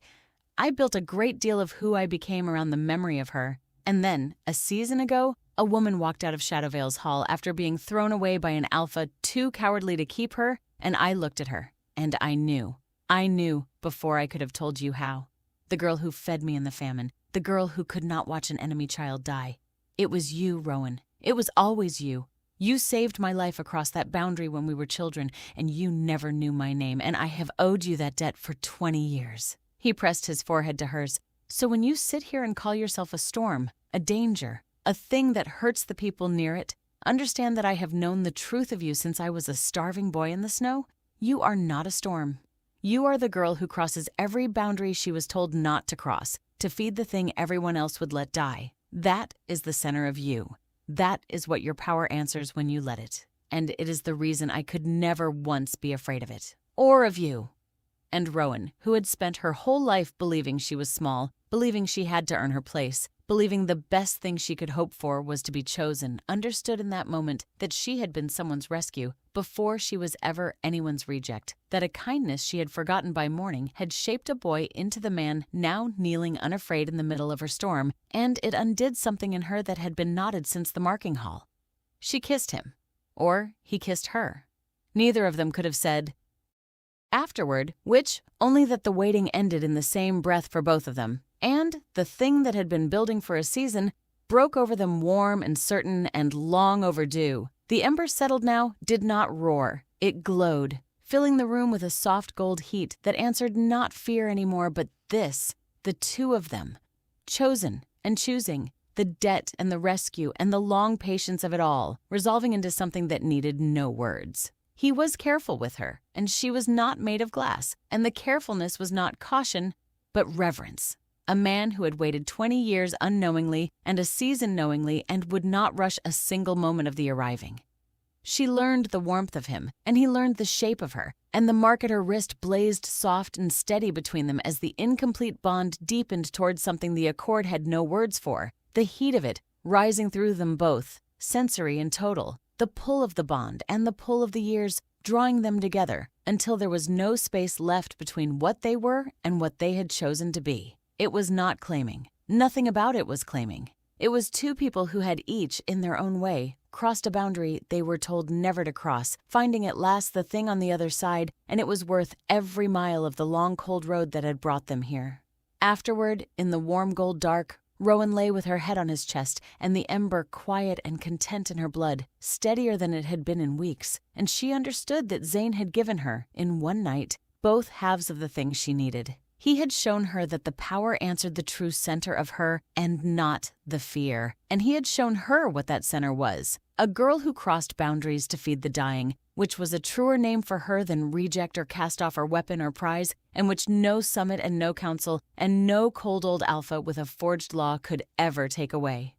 I built a great deal of who I became around the memory of her. And then, a season ago, a woman walked out of Shadowvale's hall after being thrown away by an alpha too cowardly to keep her, and I looked at her, and I knew. I knew before I could have told you how. The girl who fed me in the famine, the girl who could not watch an enemy child die. It was you, Rowan. It was always you. You saved my life across that boundary when we were children, and you never knew my name, and I have owed you that debt for 20 years. He pressed his forehead to hers. "So when you sit here and call yourself a storm, a danger, a thing that hurts the people near it, understand that I have known the truth of you since I was a starving boy in the snow. You are not a storm. You are the girl who crosses every boundary she was told not to cross, to feed the thing everyone else would let die. That is the center of you. That is what your power answers when you let it. And it is the reason I could never once be afraid of it. Or of you." And Rowan, who had spent her whole life believing she was small, believing she had to earn her place, believing the best thing she could hope for was to be chosen, understood in that moment that she had been someone's rescue before she was ever anyone's reject, that a kindness she had forgotten by morning had shaped a boy into the man now kneeling unafraid in the middle of her storm, and it undid something in her that had been knotted since the marking hall. She kissed him, or he kissed her. Neither of them could have said afterward which, only that the waiting ended in the same breath for both of them, and the thing that had been building for a season broke over them warm and certain and long overdue. The ember settled now did not roar. It glowed, filling the room with a soft gold heat that answered not fear anymore, but this, the two of them, chosen and choosing, the debt and the rescue and the long patience of it all, resolving into something that needed no words. He was careful with her, and she was not made of glass, and the carefulness was not caution, but reverence. A man who had waited 20 years unknowingly and a season knowingly and would not rush a single moment of the arriving. She learned the warmth of him, and he learned the shape of her, and the mark at her wrist blazed soft and steady between them as the incomplete bond deepened towards something the accord had no words for, the heat of it rising through them both, sensory and total, the pull of the bond and the pull of the years drawing them together until there was no space left between what they were and what they had chosen to be. It was not claiming. Nothing about it was claiming. It was two people who had each, in their own way, crossed a boundary they were told never to cross, finding at last the thing on the other side, and it was worth every mile of the long cold road that had brought them here. Afterward, in the warm gold dark, Rowan lay with her head on his chest and the ember quiet and content in her blood, steadier than it had been in weeks, and she understood that Zane had given her, in one night, both halves of the thing she needed. He had shown her that the power answered the true center of her and not the fear, and he had shown her what that center was, a girl who crossed boundaries to feed the dying, which was a truer name for her than reject or cast off her weapon or prize, and which no summit and no council and no cold old alpha with a forged law could ever take away.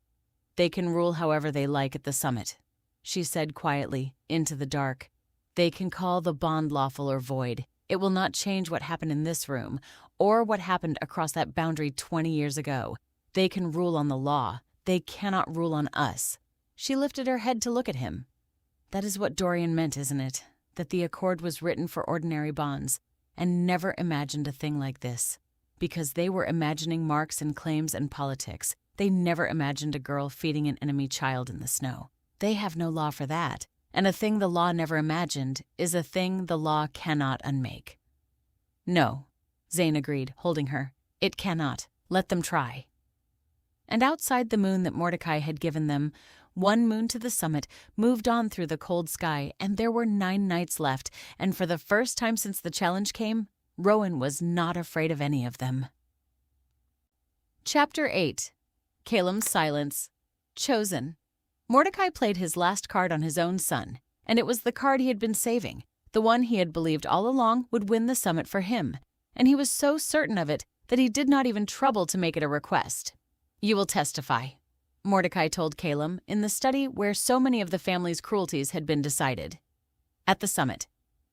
"They can rule however they like at the summit," she said quietly, into the dark. "They can call the bond lawful or void. It will not change what happened in this room, or what happened across that boundary 20 years ago. They can rule on the law. They cannot rule on us." She lifted her head to look at him. "That is what Dorian meant, isn't it? That the accord was written for ordinary bonds, and never imagined a thing like this. Because they were imagining marks and claims and politics. They never imagined a girl feeding an enemy child in the snow. They have no law for that, and a thing the law never imagined is a thing the law cannot unmake." "No," Zane agreed, holding her. "It cannot. Let them try." And outside the moon that Mordecai had given them, one moon to the summit, moved on through the cold sky, and there were 9 nights left, and for the first time since the challenge came, Rowan was not afraid of any of them. Chapter 8. Calem's Silence. Chosen. Mordecai played his last card on his own son, and it was the card he had been saving, the one he had believed all along would win the summit for him, and he was so certain of it that he did not even trouble to make it a request. "You will testify." Mordecai told Caleb in the study where so many of the family's cruelties had been decided. At the summit,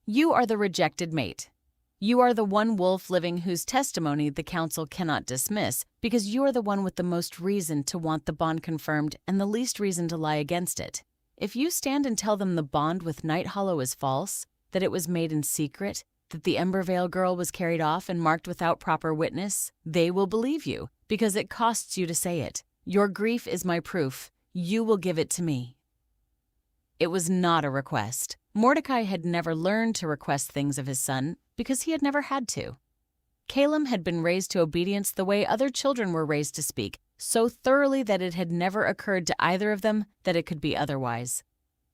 you are the rejected mate. You are the one wolf living whose testimony the council cannot dismiss because you are the one with the most reason to want the bond confirmed and the least reason to lie against it. If you stand and tell them the bond with Night Hollow is false, that it was made in secret, that the Emberveil girl was carried off and marked without proper witness, they will believe you because it costs you to say it. Your grief is my proof. You will give it to me. It was not a request. Mordecai had never learned to request things of his son because he had never had to. Caleb had been raised to obedience the way other children were raised to speak, so thoroughly that it had never occurred to either of them that it could be otherwise.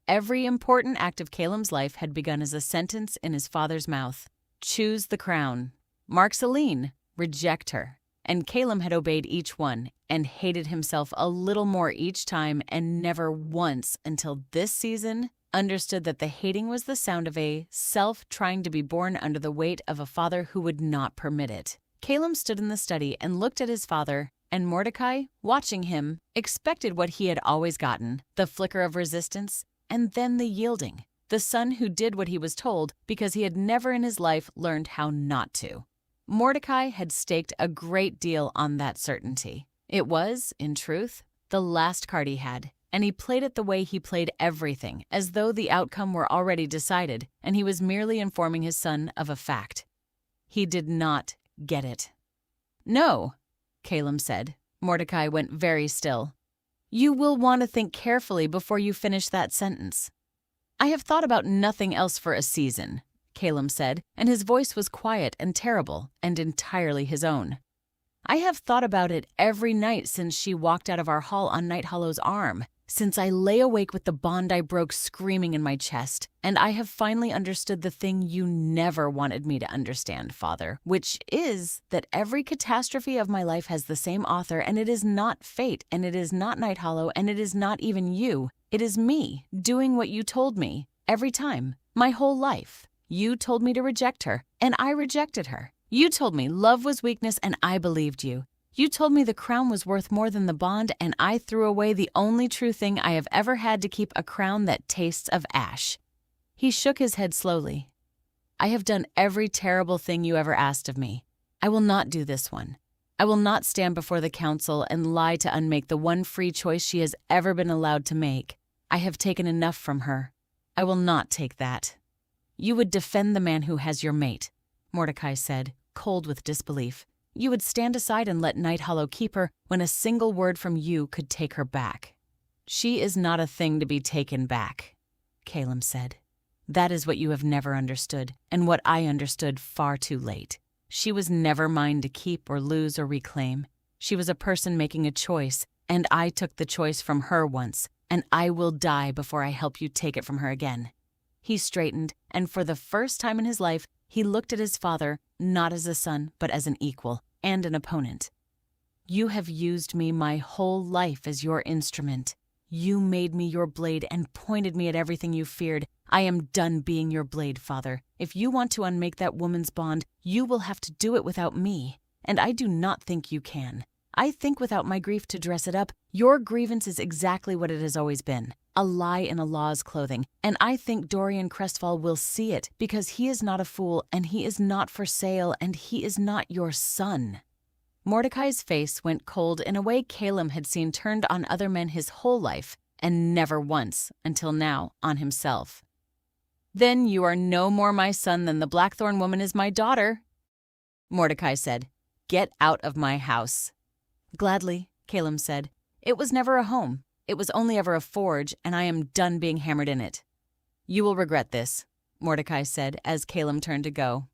Every important act of Caleb's life had begun as a sentence in his father's mouth. Choose the crown. Mark Celine. Reject her. And Caleb had obeyed each one and hated himself a little more each time and never once until this season understood that the hating was the sound of a self trying to be born under the weight of a father who would not permit it. Caleb stood in the study and looked at his father, and Mordecai, watching him, expected what he had always gotten, the flicker of resistance, and then the yielding, the son who did what he was told because he had never in his life learned how not to. Mordecai had staked a great deal on that certainty. It was, in truth, the last card he had, and he played it the way he played everything, as though the outcome were already decided, and he was merely informing his son of a fact. He did not get it. No, Caleb said. Mordecai went very still. You will want to think carefully before you finish that sentence. I have thought about nothing else for a season, Caleb said, and his voice was quiet and terrible and entirely his own. I have thought about it every night since she walked out of our hall on Night Hollow's arm, since I lay awake with the bond I broke screaming in my chest, and I have finally understood the thing you never wanted me to understand, Father, which is that every catastrophe of my life has the same author, and it is not fate, and it is not Night Hollow, and it is not even you. It is me, doing what you told me, every time, my whole life. You told me to reject her, and I rejected her. You told me love was weakness, and I believed you. You told me the crown was worth more than the bond, and I threw away the only true thing I have ever had to keep a crown that tastes of ash. He shook his head slowly. I have done every terrible thing you ever asked of me. I will not do this one. I will not stand before the council and lie to unmake the one free choice she has ever been allowed to make. I have taken enough from her. I will not take that. You would defend the man who has your mate, Mordecai said, cold with disbelief. You would stand aside and let Night Hollow keep her when a single word from you could take her back. She is not a thing to be taken back, Caleb said. That is what you have never understood, and what I understood far too late. She was never mine to keep or lose or reclaim. She was a person making a choice, and I took the choice from her once, and I will die before I help you take it from her again. He straightened, and for the first time in his life, he looked at his father, not as a son, but as an equal and an opponent. You have used me my whole life as your instrument. You made me your blade and pointed me at everything you feared. I am done being your blade, Father. If you want to unmake that woman's bond, you will have to do it without me, and I do not think you can. I think without my grief to dress it up, your grievance is exactly what it has always been, a lie in a law's clothing, and I think Dorian Crestfall will see it because he is not a fool, and he is not for sale, and he is not your son. Mordecai's face went cold in a way Caleb had seen turned on other men his whole life, and never once, until now, on himself. Then you are no more my son than the Blackthorn woman is my daughter, Mordecai said. Get out of my house. Gladly, Caleb said. It was never a home. It was only ever a forge, and I am done being hammered in it. You will regret this, Mordecai said as Caleb turned to go.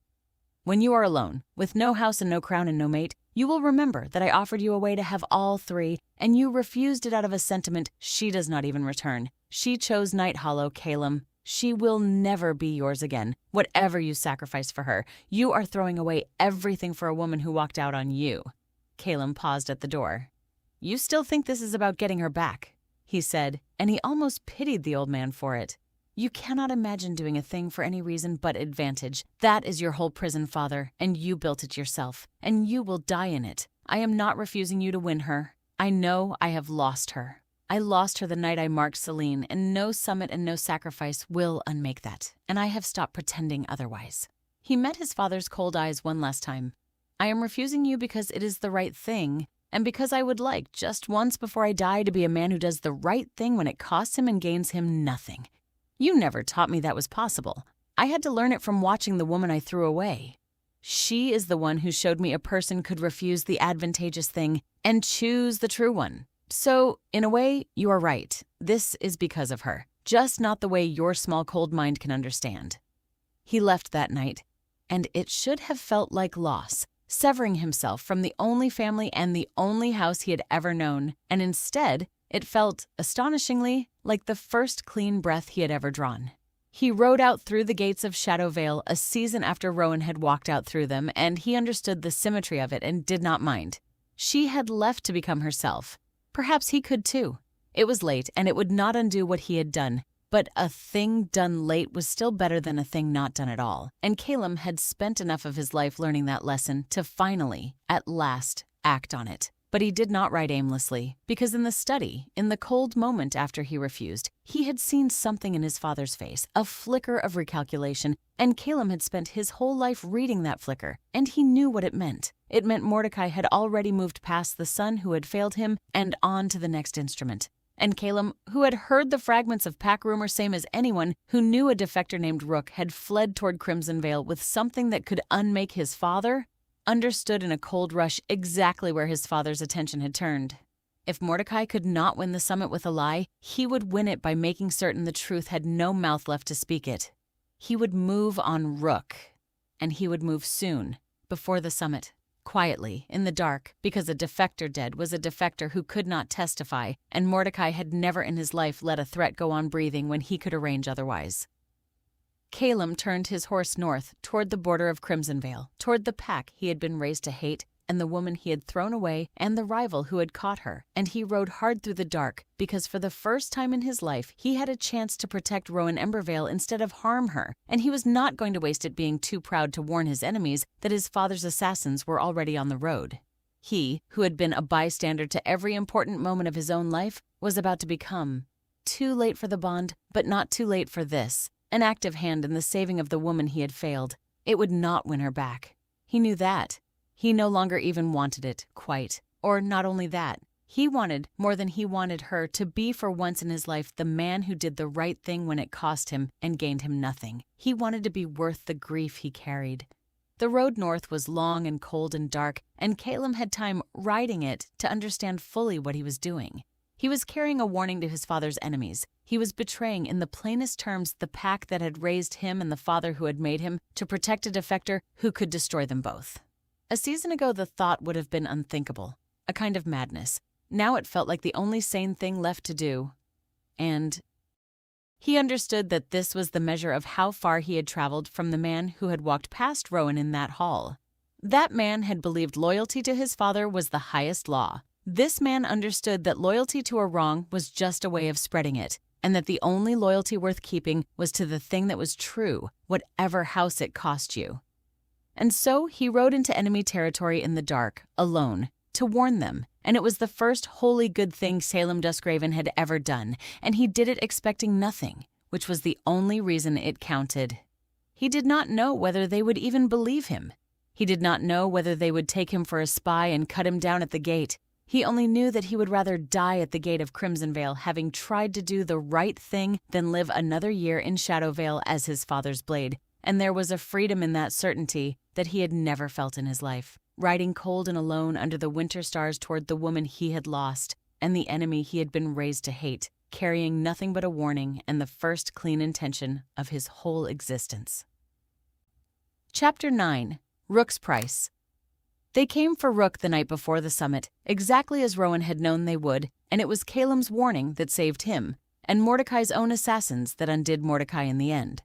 When you are alone, with no house and no crown and no mate, you will remember that I offered you a way to have all three, and you refused it out of a sentiment she does not even return. She chose Night Hollow, Caleb. She will never be yours again, whatever you sacrifice for her. You are throwing away everything for a woman who walked out on you. Caleb paused at the door. You still think this is about getting her back, he said, and he almost pitied the old man for it. You cannot imagine doing a thing for any reason but advantage. That is your whole prison, Father, and you built it yourself, and you will die in it. I am not refusing you to win her. I know I have lost her. I lost her the night I marked Celine, and no summit and no sacrifice will unmake that, and I have stopped pretending otherwise. He met his father's cold eyes one last time. I am refusing you because it is the right thing, and because I would like, just once before I die, to be a man who does the right thing when it costs him and gains him nothing. You never taught me that was possible. I had to learn it from watching the woman I threw away. She is the one who showed me a person could refuse the advantageous thing and choose the true one. So, in a way, you are right. This is because of her, just not the way your small cold mind can understand. He left that night, and it should have felt like loss, severing himself from the only family and the only house he had ever known, and instead, it felt, astonishingly, like the first clean breath he had ever drawn. He rode out through the gates of Shadowveil a season after Rowan had walked out through them, and he understood the symmetry of it and did not mind. She had left to become herself. Perhaps he could too. It was late, and it would not undo what he had done, but a thing done late was still better than a thing not done at all, and Calum had spent enough of his life learning that lesson to finally, at last, act on it. But he did not ride aimlessly, because in the study, in the cold moment after he refused, he had seen something in his father's face, a flicker of recalculation, and Calum had spent his whole life reading that flicker, and he knew what it meant. It meant Mordecai had already moved past the son who had failed him and on to the next instrument. And Calum, who had heard the fragments of pack rumor same as anyone who knew a defector named Rook had fled toward Crimsonvale with something that could unmake his father, understood in a cold rush exactly where his father's attention had turned. If Mordecai could not win the summit with a lie, he would win it by making certain the truth had no mouth left to speak it. He would move on Rook, and he would move soon, before the summit, quietly, in the dark, because a defector dead was a defector who could not testify, and Mordecai had never in his life let a threat go on breathing when he could arrange otherwise. Calum turned his horse north, toward the border of Crimsonvale, toward the pack he had been raised to hate, and the woman he had thrown away, and the rival who had caught her, and he rode hard through the dark, because for the first time in his life he had a chance to protect Rowan Emberveil instead of harm her, and he was not going to waste it being too proud to warn his enemies that his father's assassins were already on the road. He, who had been a bystander to every important moment of his own life, was about to become, too late for the bond, but not too late for this, an active hand in the saving of the woman he had failed. It would not win her back. He knew that. He no longer even wanted it, quite. Or not only that, he wanted, more than he wanted her, to be for once in his life the man who did the right thing when it cost him and gained him nothing. He wanted to be worth the grief he carried. The road north was long and cold and dark, and Calum had time riding it to understand fully what he was doing. He was carrying a warning to his father's enemies. He was betraying in the plainest terms the pack that had raised him and the father who had made him to protect a defector who could destroy them both. A season ago the thought would have been unthinkable, a kind of madness. Now it felt like the only sane thing left to do. And he understood that this was the measure of how far he had traveled from the man who had walked past Rowan in that hall. That man had believed loyalty to his father was the highest law. This man understood that loyalty to a wrong was just a way of spreading it, and that the only loyalty worth keeping was to the thing that was true, whatever house it cost you. And so he rode into enemy territory in the dark, alone, to warn them, and it was the first wholly good thing Salem Duskraven had ever done, and he did it expecting nothing, which was the only reason it counted. He did not know whether they would even believe him. He did not know whether they would take him for a spy and cut him down at the gate. He only knew that he would rather die at the gate of Crimsonvale having tried to do the right thing than live another year in Shadowveil as his father's blade, and there was a freedom in that certainty that he had never felt in his life, riding cold and alone under the winter stars toward the woman he had lost and the enemy he had been raised to hate, carrying nothing but a warning and the first clean intention of his whole existence. Chapter 9. Rook's Price. They came for Rook the night before the summit, exactly as Rowan had known they would, and it was Calum's warning that saved him, and Mordecai's own assassins that undid Mordecai in the end.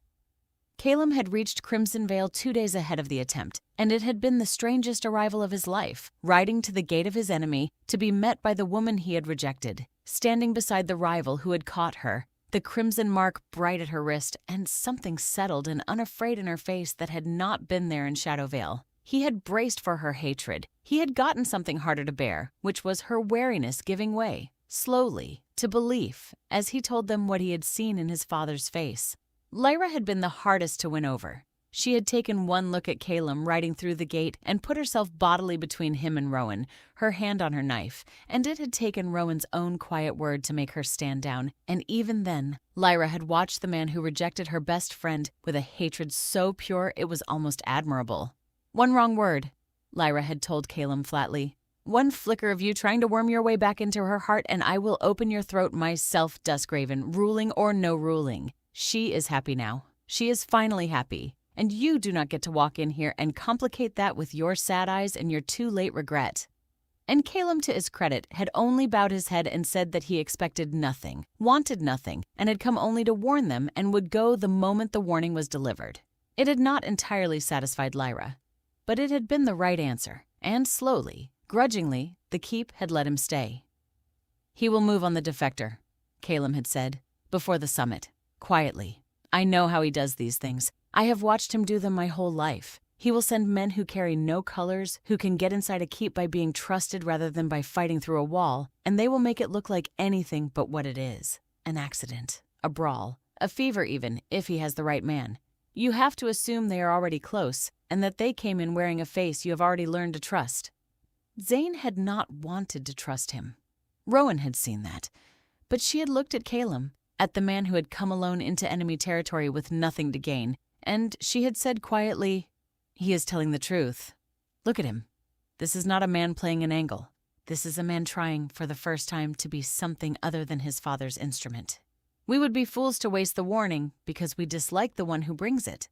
Calum had reached Crimsonvale 2 days ahead of the attempt, and it had been the strangest arrival of his life, riding to the gate of his enemy to be met by the woman he had rejected, standing beside the rival who had caught her, the crimson mark bright at her wrist, and something settled and unafraid in her face that had not been there in Shadowveil. He had braced for her hatred. He had gotten something harder to bear, which was her wariness giving way, slowly, to belief, as he told them what he had seen in his father's face. Lyra had been the hardest to win over. She had taken one look at Calum riding through the gate and put herself bodily between him and Rowan, her hand on her knife, and it had taken Rowan's own quiet word to make her stand down, and even then, Lyra had watched the man who rejected her best friend with a hatred so pure it was almost admirable. "One wrong word," Lyra had told Calum flatly. "One flicker of you trying to worm your way back into her heart, and I will open your throat myself, Duskraven, ruling or no ruling. She is happy now. She is finally happy. And you do not get to walk in here and complicate that with your sad eyes and your too late regret." And Calum, to his credit, had only bowed his head and said that he expected nothing, wanted nothing, and had come only to warn them and would go the moment the warning was delivered. It had not entirely satisfied Lyra, but it had been the right answer, and slowly, grudgingly, the keep had let him stay. "He will move on the defector," Calum had said, "before the summit, quietly. I know how he does these things. I have watched him do them my whole life. He will send men who carry no colors, who can get inside a keep by being trusted rather than by fighting through a wall, and they will make it look like anything but what it is. An accident, a brawl, a fever even, if he has the right man. You have to assume they are already close, and that they came in wearing a face you have already learned to trust." Zane had not wanted to trust him. Rowan had seen that. But she had looked at Calum, at the man who had come alone into enemy territory with nothing to gain, and she had said quietly, "He is telling the truth. Look at him. This is not a man playing an angle. This is a man trying, for the first time, to be something other than his father's instrument. We would be fools to waste the warning because we dislike the one who brings it."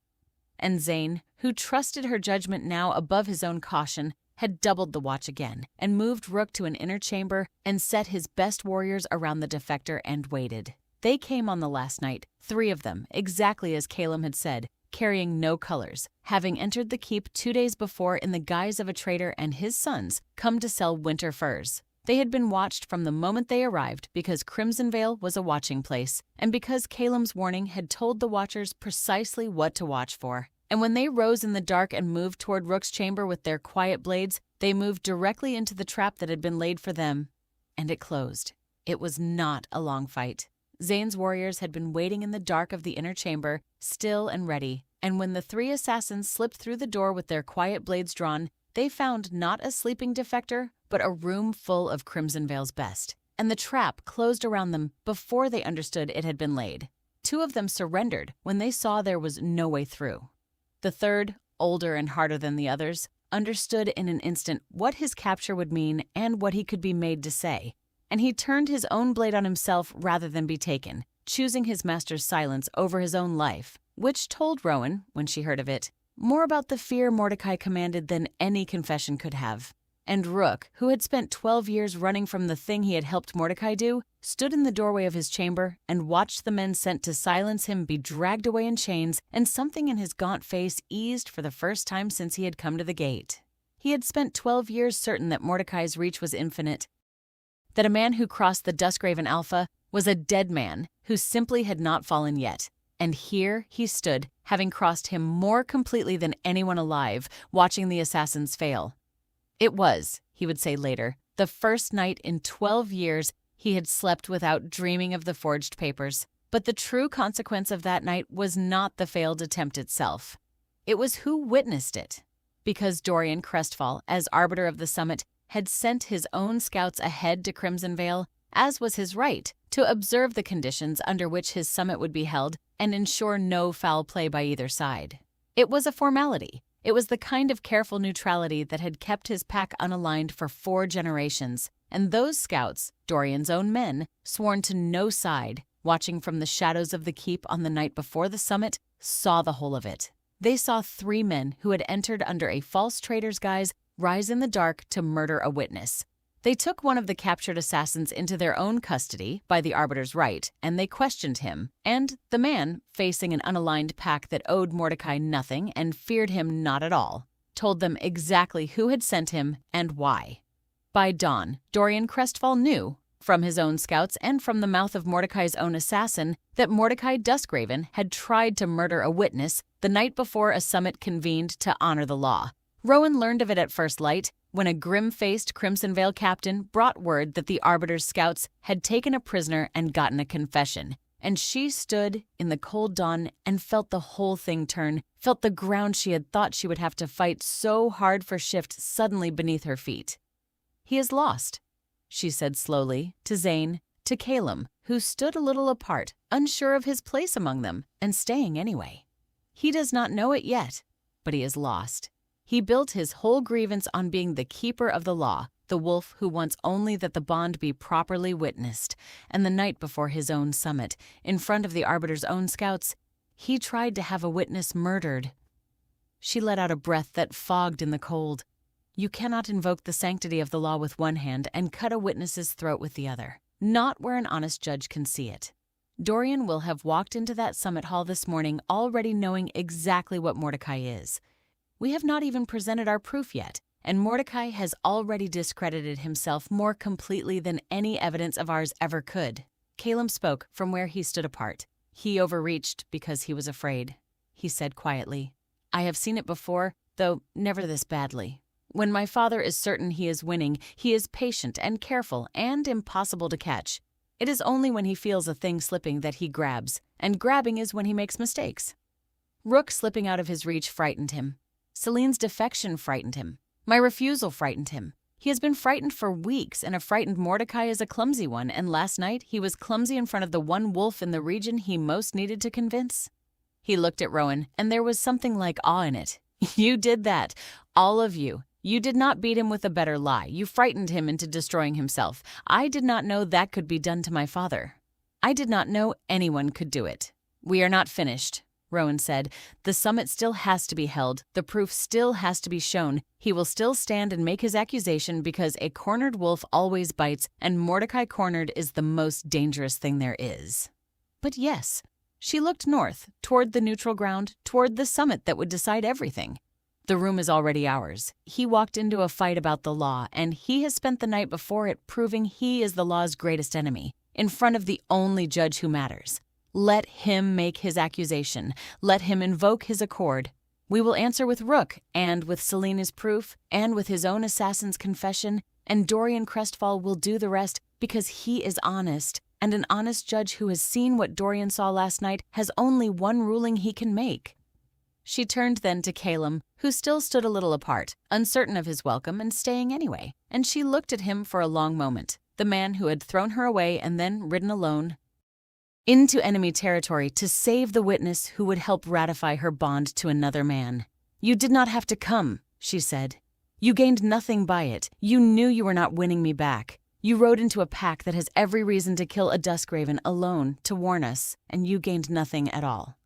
And Zane, who trusted her judgment now above his own caution, had doubled the watch again and moved Rook to an inner chamber and set his best warriors around the defector and waited. They came on the last night, 3 of them, exactly as Calum had said, carrying no colors, having entered the keep 2 days before in the guise of a trader and his sons come to sell winter furs. They had been watched from the moment they arrived because Crimsonvale was a watching place, and because Calum's warning had told the watchers precisely what to watch for. And when they rose in the dark and moved toward Rook's chamber with their quiet blades, they moved directly into the trap that had been laid for them. And it closed. It was not a long fight. Zane's warriors had been waiting in the dark of the inner chamber, still and ready, and when the 3 assassins slipped through the door with their quiet blades drawn, they found not a sleeping defector, but a room full of Crimsonvale's best, and the trap closed around them before they understood it had been laid. 2 of them surrendered when they saw there was no way through. The third, older and harder than the others, understood in an instant what his capture would mean and what he could be made to say, and he turned his own blade on himself rather than be taken, choosing his master's silence over his own life, which told Rowan, when she heard of it, more about the fear Mordecai commanded than any confession could have. And Rook, who had spent 12 years running from the thing he had helped Mordecai do, stood in the doorway of his chamber and watched the men sent to silence him be dragged away in chains, and something in his gaunt face eased for the first time since he had come to the gate. He had spent 12 years certain that Mordecai's reach was infinite, that a man who crossed the Duskraven Alpha was a dead man who simply had not fallen yet. And here he stood, having crossed him more completely than anyone alive, watching the assassins fail. It was, he would say later, the first night in 12 years he had slept without dreaming of the forged papers. But the true consequence of that night was not the failed attempt itself. It was who witnessed it. Because Dorian Crestfall, as arbiter of the summit, had sent his own scouts ahead to Crimsonvale, as was his right, to observe the conditions under which his summit would be held and ensure no foul play by either side. It was a formality. It was the kind of careful neutrality that had kept his pack unaligned for 4 generations, and those scouts, Dorian's own men, sworn to no side, watching from the shadows of the keep on the night before the summit, saw the whole of it. They saw 3 men who had entered under a false traitor's guise rise in the dark to murder a witness. They took one of the captured assassins into their own custody by the arbiter's right, and they questioned him, and the man, facing an unaligned pack that owed Mordecai nothing and feared him not at all, told them exactly who had sent him and why. By dawn, Dorian Crestfall knew, from his own scouts and from the mouth of Mordecai's own assassin, that Mordecai Duskraven had tried to murder a witness the night before a summit convened to honor the law. Rowan learned of it at first light when a grim-faced Crimson Veil captain brought word that the Arbiter's scouts had taken a prisoner and gotten a confession, and she stood in the cold dawn and felt the whole thing turn, felt the ground she had thought she would have to fight so hard for shift suddenly beneath her feet. "He is lost," she said slowly, to Zane, to Calum, who stood a little apart, unsure of his place among them, and staying anyway. "He does not know it yet, but he is lost. He built his whole grievance on being the keeper of the law, the wolf who wants only that the bond be properly witnessed, and the night before his own summit, in front of the Arbiter's own scouts, he tried to have a witness murdered." She let out a breath that fogged in the cold. You cannot invoke the sanctity of the law with one hand and cut a witness's throat with the other, not where an honest judge can see it. Dorian will have walked into that summit hall this morning already knowing exactly what Mordecai is. We have not even presented our proof yet, and Mordecai has already discredited himself more completely than any evidence of ours ever could. Calum spoke from where he stood apart. He overreached because he was afraid. He said quietly, "I have seen it before, though never this badly. When my father is certain he is winning, he is patient and careful and impossible to catch. It is only when he feels a thing slipping that he grabs, and grabbing is when he makes mistakes." Rook slipping out of his reach frightened him. Celine's defection frightened him. My refusal frightened him. He has been frightened for weeks, and a frightened Mordecai is a clumsy one, and last night he was clumsy in front of the one wolf in the region he most needed to convince. He looked at Rowan, and there was something like awe in it. "You did that. All of you. You did not beat him with a better lie. You frightened him into destroying himself. I did not know that could be done to my father. I did not know anyone could do it." "We are not finished," Rowan said. "The summit still has to be held. The proof still has to be shown. He will still stand and make his accusation because a cornered wolf always bites, and Mordecai cornered is the most dangerous thing there is." "But yes." She looked north, toward the neutral ground, toward the summit that would decide everything. "The room is already ours. He walked into a fight about the law, and he has spent the night before it proving he is the law's greatest enemy, in front of the only judge who matters. Let him make his accusation. Let him invoke his accord. We will answer with Rook, and with Selena's proof, and with his own assassin's confession, and Dorian Crestfall will do the rest because he is honest, and an honest judge who has seen what Dorian saw last night has only one ruling he can make." She turned then to Calum, who still stood a little apart, uncertain of his welcome and staying anyway, and she looked at him for a long moment, the man who had thrown her away and then ridden alone into enemy territory to save the witness who would help ratify her bond to another man. "You did not have to come," she said. "You gained nothing by it. You knew you were not winning me back. You rode into a pack that has every reason to kill a Duskraven alone to warn us, and you gained nothing at all."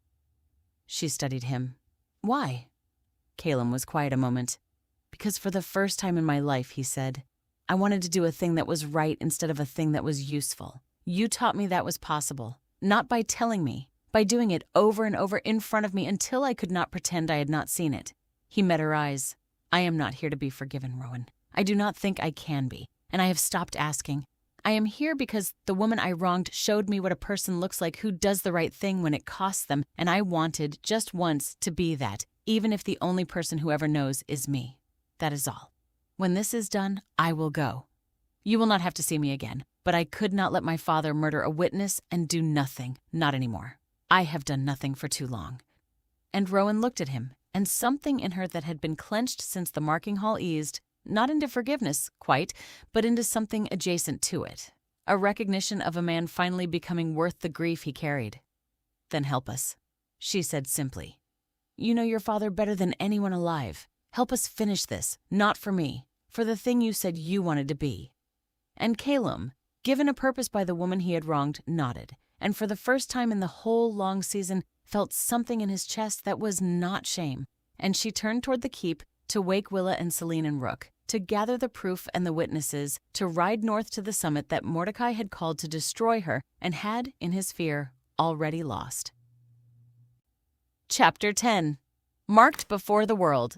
She studied him. "Why?" Calum was quiet a moment. "Because for the first time in my life," he said, "I wanted to do a thing that was right instead of a thing that was useful. You taught me that was possible. Not by telling me, by doing it over and over in front of me until I could not pretend I had not seen it." He met her eyes. "I am not here to be forgiven, Rowan. I do not think I can be, and I have stopped asking. I am here because the woman I wronged showed me what a person looks like who does the right thing when it costs them, and I wanted, just once, to be that, even if the only person who ever knows is me. That is all. When this is done, I will go. You will not have to see me again. But I could not let my father murder a witness and do nothing, not anymore. I have done nothing for too long." And Rowan looked at him, and something in her that had been clenched since the marking hall eased, not into forgiveness, quite, but into something adjacent to it, a recognition of a man finally becoming worth the grief he carried. "Then help us," she said simply. "You know your father better than anyone alive. Help us finish this, not for me, for the thing you said you wanted to be." And Calum, given a purpose by the woman he had wronged, nodded, and for the first time in the whole long season felt something in his chest that was not shame, and she turned toward the keep to wake Willa and Selene and Rook, to gather the proof and the witnesses, to ride north to the summit that Mordecai had called to destroy her and had, in his fear, already lost. Chapter 10. Marked Before the World.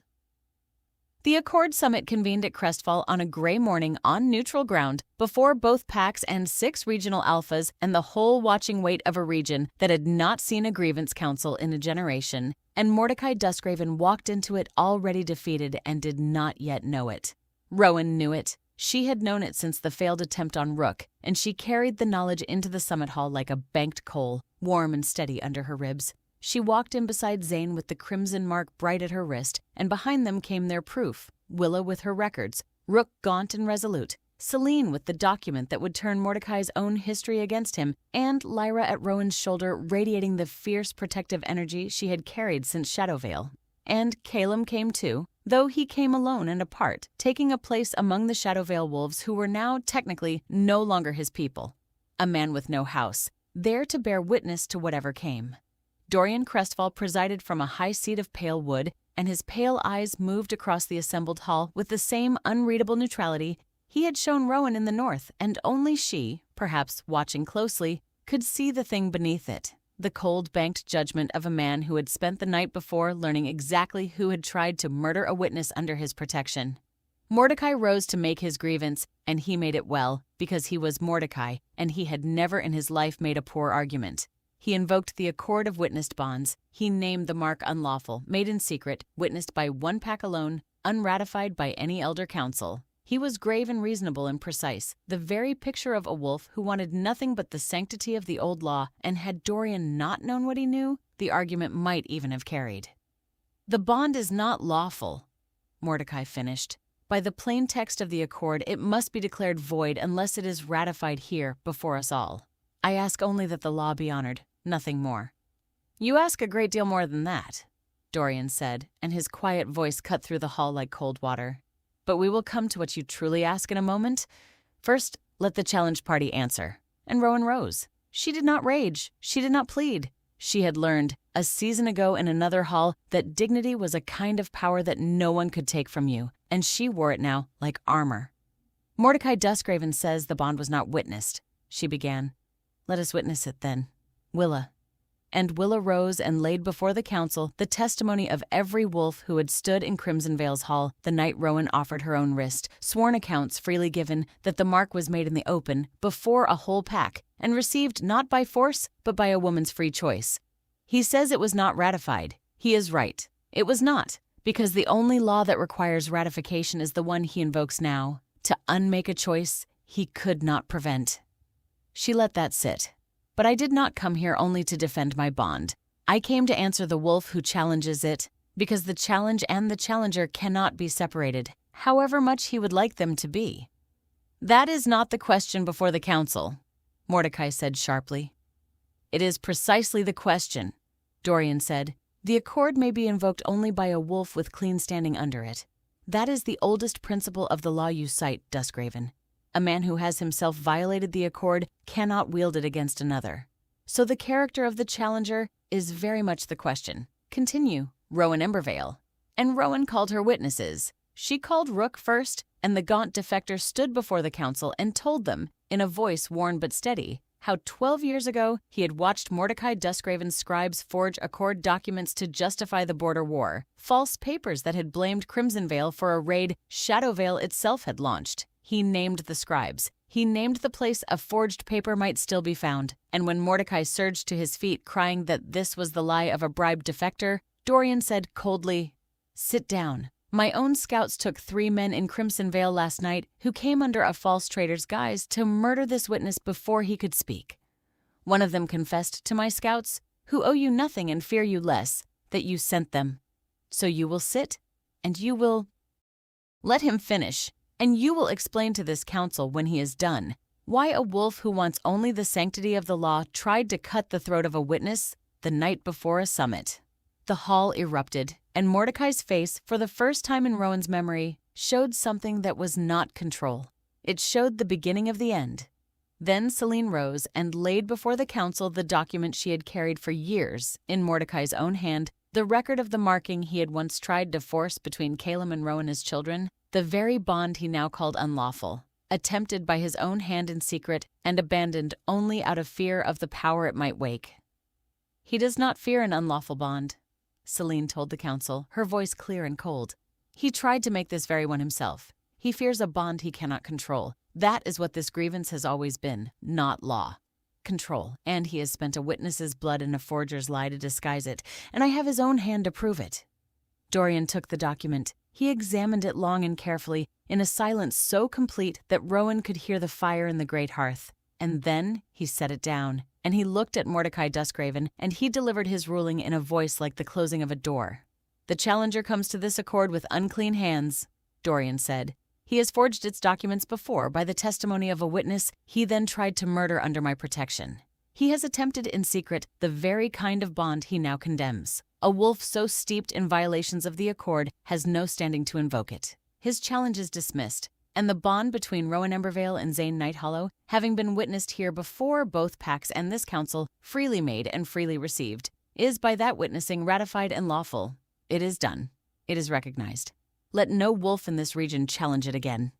The Accord Summit convened at Crestfall on a gray morning on neutral ground before both packs and 6 regional alphas and the whole watching wait of a region that had not seen a grievance council in a generation, and Mordecai Duskraven walked into it already defeated and did not yet know it. Rowan knew it. She had known it since the failed attempt on Rook, and she carried the knowledge into the summit hall like a banked coal, warm and steady under her ribs. She walked in beside Zane with the crimson mark bright at her wrist, and behind them came their proof, Willa with her records, Rook gaunt and resolute, Celine with the document that would turn Mordecai's own history against him, and Lyra at Rowan's shoulder radiating the fierce protective energy she had carried since Shadowveil. And Calum came too, though he came alone and apart, taking a place among the Shadowveil wolves who were now technically no longer his people. A man with no house, there to bear witness to whatever came. Dorian Crestfall presided from a high seat of pale wood, and his pale eyes moved across the assembled hall with the same unreadable neutrality he had shown Rowan in the north, and only she, perhaps watching closely, could see the thing beneath it, the cold banked judgment of a man who had spent the night before learning exactly who had tried to murder a witness under his protection. Mordecai rose to make his grievance, and he made it well, because he was Mordecai, and he had never in his life made a poor argument. He invoked the accord of witnessed bonds. He named the mark unlawful, made in secret, witnessed by one pack alone, unratified by any elder council. He was grave and reasonable and precise, the very picture of a wolf who wanted nothing but the sanctity of the old law, and had Dorian not known what he knew, the argument might even have carried. "The bond is not lawful," Mordecai finished. "By the plain text of the accord, it must be declared void unless it is ratified here before us all. I ask only that the law be honored, nothing more." "You ask a great deal more than that," Dorian said, and his quiet voice cut through the hall like cold water. "But we will come to what you truly ask in a moment. First, let the challenged party answer." And Rowan rose. She did not rage. She did not plead. She had learned, a season ago in another hall, that dignity was a kind of power that no one could take from you, and she wore it now like armor. "Mordecai Duskraven says the bond was not witnessed," she began. "Let us witness it, then. Willa." And Willa rose and laid before the council the testimony of every wolf who had stood in Crimson Vale's hall the night Rowan offered her own wrist, sworn accounts freely given that the mark was made in the open, before a whole pack, and received not by force, but by a woman's free choice. He says it was not ratified. He is right. It was not, because the only law that requires ratification is the one he invokes now. To unmake a choice he could not prevent. She let that sit. "But I did not come here only to defend my bond. I came to answer the wolf who challenges it, because the challenge and the challenger cannot be separated, however much he would like them to be." "That is not the question before the council," Mordecai said sharply. "It is precisely the question," Dorian said. "The accord may be invoked only by a wolf with clean standing under it. That is the oldest principle of the law you cite, Duskraven. A man who has himself violated the accord cannot wield it against another. So the character of the challenger is very much the question. Continue, Rowan Emberveil." And Rowan called her witnesses. She called Rook first, and the gaunt defector stood before the council and told them, in a voice worn but steady, how 12 years ago he had watched Mordecai Duskraven's scribes forge accord documents to justify the border war, false papers that had blamed Crimson Vale for a raid Shadowveil itself had launched. He named the scribes. He named the place a forged paper might still be found. And when Mordecai surged to his feet crying that this was the lie of a bribed defector, Dorian said coldly, "Sit down. My own scouts took 3 men in Crimson Vale last night who came under a false traitor's guise to murder this witness before he could speak. One of them confessed to my scouts, who owe you nothing and fear you less, that you sent them. So you will sit, and you will—" "Let him finish. And you will explain to this council when he is done why a wolf who wants only the sanctity of the law tried to cut the throat of a witness the night before a summit." The hall erupted, and Mordecai's face, for the first time in Rowan's memory, showed something that was not control. It showed the beginning of the end. Then Celine rose and laid before the council the document she had carried for years in Mordecai's own hand, the record of the marking he had once tried to force between Calum and Rowan as children, the very bond he now called unlawful, attempted by his own hand in secret and abandoned only out of fear of the power it might wake. "He does not fear an unlawful bond," Celine told the council, her voice clear and cold. "He tried to make this very one himself. He fears a bond he cannot control. That is what this grievance has always been, not law. Control, and he has spent a witness's blood and a forger's lie to disguise it, and I have his own hand to prove it." Dorian took the document. He examined it long and carefully, in a silence so complete that Rowan could hear the fire in the great hearth. And then he set it down, and he looked at Mordecai Duskraven, and he delivered his ruling in a voice like the closing of a door. "The challenger comes to this accord with unclean hands," Dorian said. "He has forged its documents before by the testimony of a witness he then tried to murder under my protection. He has attempted in secret the very kind of bond he now condemns. A wolf so steeped in violations of the accord has no standing to invoke it. His challenge is dismissed, and the bond between Rowan Emberveil and Zane Nighthollow, having been witnessed here before both packs and this council, freely made and freely received, is by that witnessing ratified and lawful. It is done. It is recognized. Let no wolf in this region challenge it again."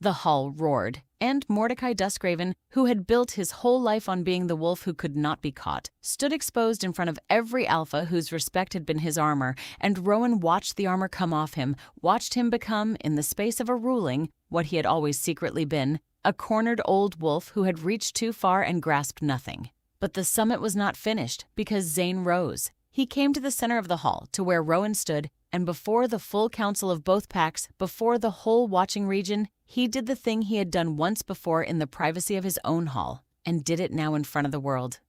The hall roared, and Mordecai Duskraven, who had built his whole life on being the wolf who could not be caught, stood exposed in front of every alpha whose respect had been his armor, and Rowan watched the armor come off him, watched him become, in the space of a ruling, what he had always secretly been, a cornered old wolf who had reached too far and grasped nothing. But the summit was not finished, because Zane rose. He came to the center of the hall, to where Rowan stood, and before the full council of both packs, before the whole watching region, he did the thing he had done once before in the privacy of his own hall, and did it now in front of the world.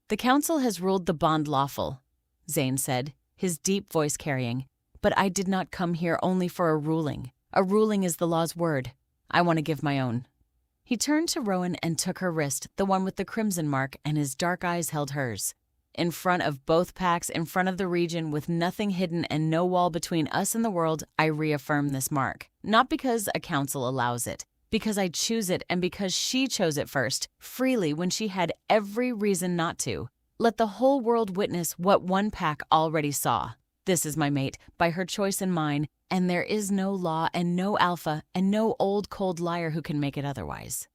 "The council has ruled the bond lawful," Zane said, his deep voice carrying. "But I did not come here only for a ruling. A ruling is the law's word. I want to give my own." He turned to Rowan and took her wrist, the one with the crimson mark, and his dark eyes held hers. "In front of both packs, in front of the region, with nothing hidden and no wall between us and the world, I reaffirm this mark. Not because a council allows it, because I choose it and because she chose it first, freely when she had every reason not to. Let the whole world witness what one pack already saw. This is my mate, by her choice and mine, and there is no law and no alpha and no old cold liar who can make it otherwise."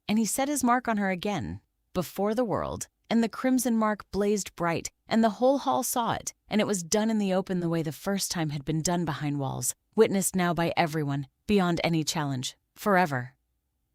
And he set his mark on her again, before the world, and the crimson mark blazed bright, and the whole hall saw it, and it was done in the open the way the first time had been done behind walls, witnessed now by everyone, beyond any challenge, forever.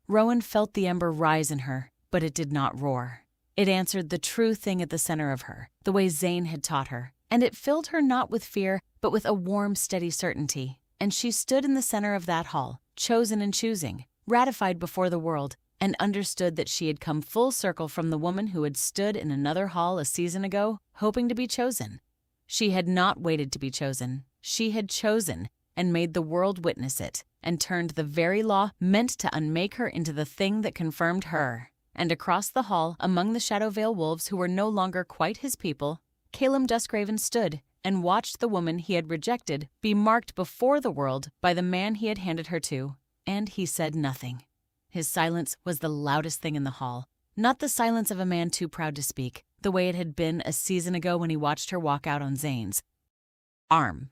Rowan felt the ember rise in her, but it did not roar. It answered the true thing at the center of her, the way Zane had taught her, and it filled her not with fear, but with a warm, steady certainty. And she stood in the center of that hall, chosen and choosing, ratified before the world, and understood that she had come full circle from the woman who had stood in another hall a season ago, hoping to be chosen. She had not waited to be chosen. She had chosen, and made the world witness it, and turned the very law meant to unmake her into the thing that confirmed her. And across the hall, among the Shadowvale wolves who were no longer quite his people, Calum Duskraven stood and watched the woman he had rejected be marked before the world by the man he had handed her to, and he said nothing. His silence was the loudest thing in the hall, not the silence of a man too proud to speak, the way it had been a season ago when he watched her walk out on Zane's arm.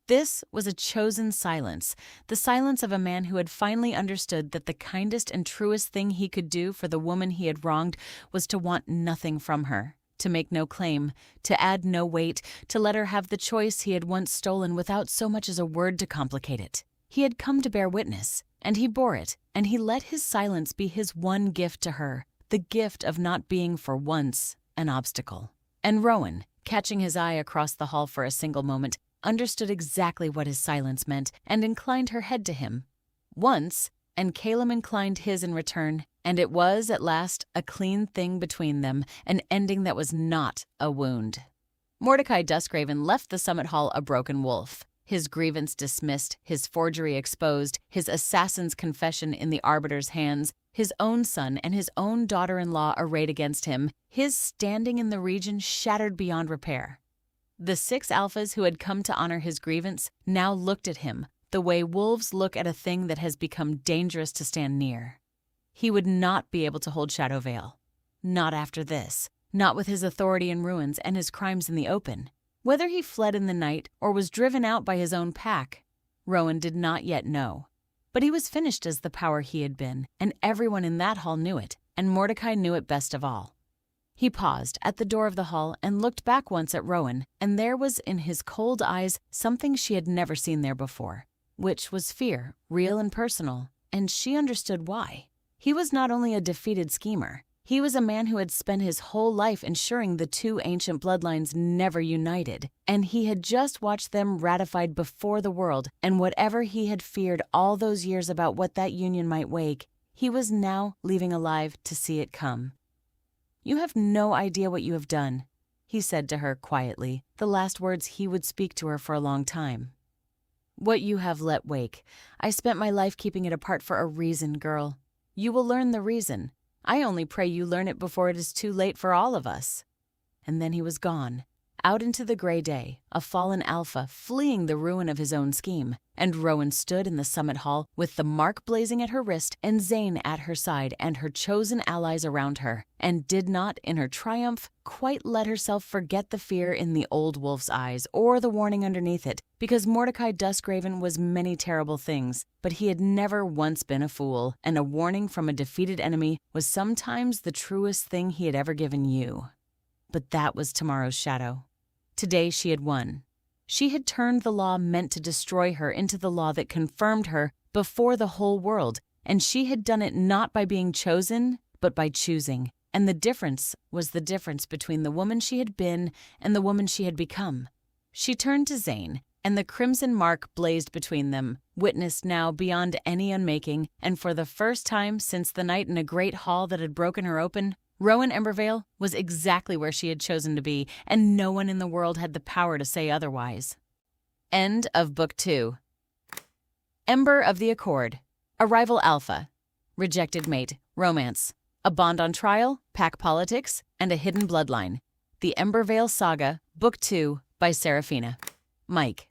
This was a chosen silence, the silence of a man who had finally understood that the kindest and truest thing he could do for the woman he had wronged was to want nothing from her, to make no claim, to add no weight, to let her have the choice he had once stolen without so much as a word to complicate it. He had come to bear witness, and he bore it, and he let his silence be his one gift to her, the gift of not being for once an obstacle. And Rowan, catching his eye across the hall for a single moment, understood exactly what his silence meant and inclined her head to him. Once, and Calum inclined his in return, and it was, at last, a clean thing between them, an ending that was not a wound. Mordecai Duskraven left the summit hall a broken wolf, his grievance dismissed, his forgery exposed, his assassin's confession in the arbiter's hands, his own son and his own daughter-in-law arrayed against him, his standing in the region shattered beyond repair. The 6 alphas who had come to honor his grievance now looked at him the way wolves look at a thing that has become dangerous to stand near. He would not be able to hold Shadowvale. Not after this. Not with his authority in ruins and his crimes in the open. Whether he fled in the night or was driven out by his own pack, Rowan did not yet know. But he was finished as the power he had been, and everyone in that hall knew it, and Mordecai knew it best of all. He paused at the door of the hall and looked back once at Rowan, and there was in his cold eyes something she had never seen there before, which was fear, real and personal, and she understood why. He was not only a defeated schemer, He was a man who had spent his whole life ensuring the two ancient bloodlines never united, and he had just watched them ratified before the world, and whatever he had feared all those years about what that union might wake, he was now leaving alive to see it come. "You have no idea what you have done," he said to her quietly, the last words he would speak to her for a long time. "What you have let wake. I spent my life keeping it apart for a reason, girl. You will learn the reason. I only pray you learn it before it is too late for all of us." And then he was gone, out into the gray day, a fallen alpha fleeing the ruin of his own scheme, and Rowan stood in the summit hall with the mark blazing at her wrist and Zane at her side and her chosen allies around her, and did not, in her triumph, quite let herself forget the fear in the old wolf's eyes or the warning underneath it, because Mordecai Duskraven was many terrible things, but he had never once been a fool, and a warning from a defeated enemy was sometimes the truest thing he had ever given you. But that was tomorrow's shadow. Today she had won. She had turned the law meant to destroy her into the law that confirmed her before the whole world, and she had done it not by being chosen, but by choosing. And the difference was the difference between the woman she had been and the woman she had become. She turned to Zane, and the crimson mark blazed between them, witnessed now beyond any unmaking, and for the first time since the night in a great hall that had broken her open, Rowan Emberveil was exactly where she had chosen to be, and no one in the world had the power to say otherwise. End of Book 2. Ember of the Accord. Arrival Alpha. Rejected Mate. Romance. A Bond on Trial. Pack Politics. And a Hidden Bloodline. The Emberveil Saga. Book 2 by Seraphina. Mike.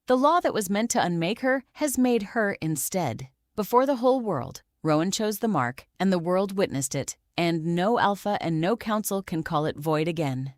The law that was meant to unmake her has made her instead. Before the whole world, Rowan chose the mark, and the world witnessed it, and no alpha and no council can call it void again.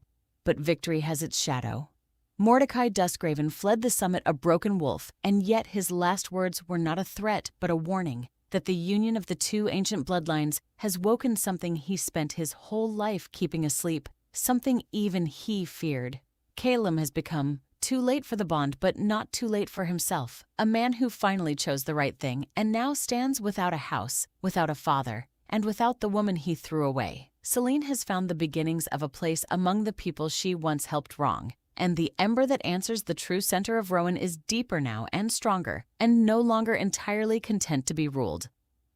But victory has its shadow. Mordecai Duskraven fled the summit a broken wolf, and yet his last words were not a threat but a warning that the union of the two ancient bloodlines has woken something he spent his whole life keeping asleep, something even he feared. Calum has become too late for the bond, but not too late for himself, a man who finally chose the right thing and now stands without a house, without a father, and without the woman he threw away. Celine has found the beginnings of a place among the people she once helped wrong, and the ember that answers the true center of Rowan is deeper now and stronger, and no longer entirely content to be ruled.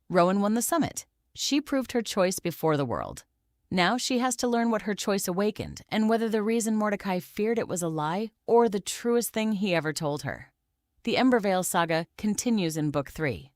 Rowan won the summit. She proved her choice before the world. Now she has to learn what her choice awakened, and whether the reason Mordecai feared it was a lie or the truest thing he ever told her. The Emberveil saga continues in Book 3.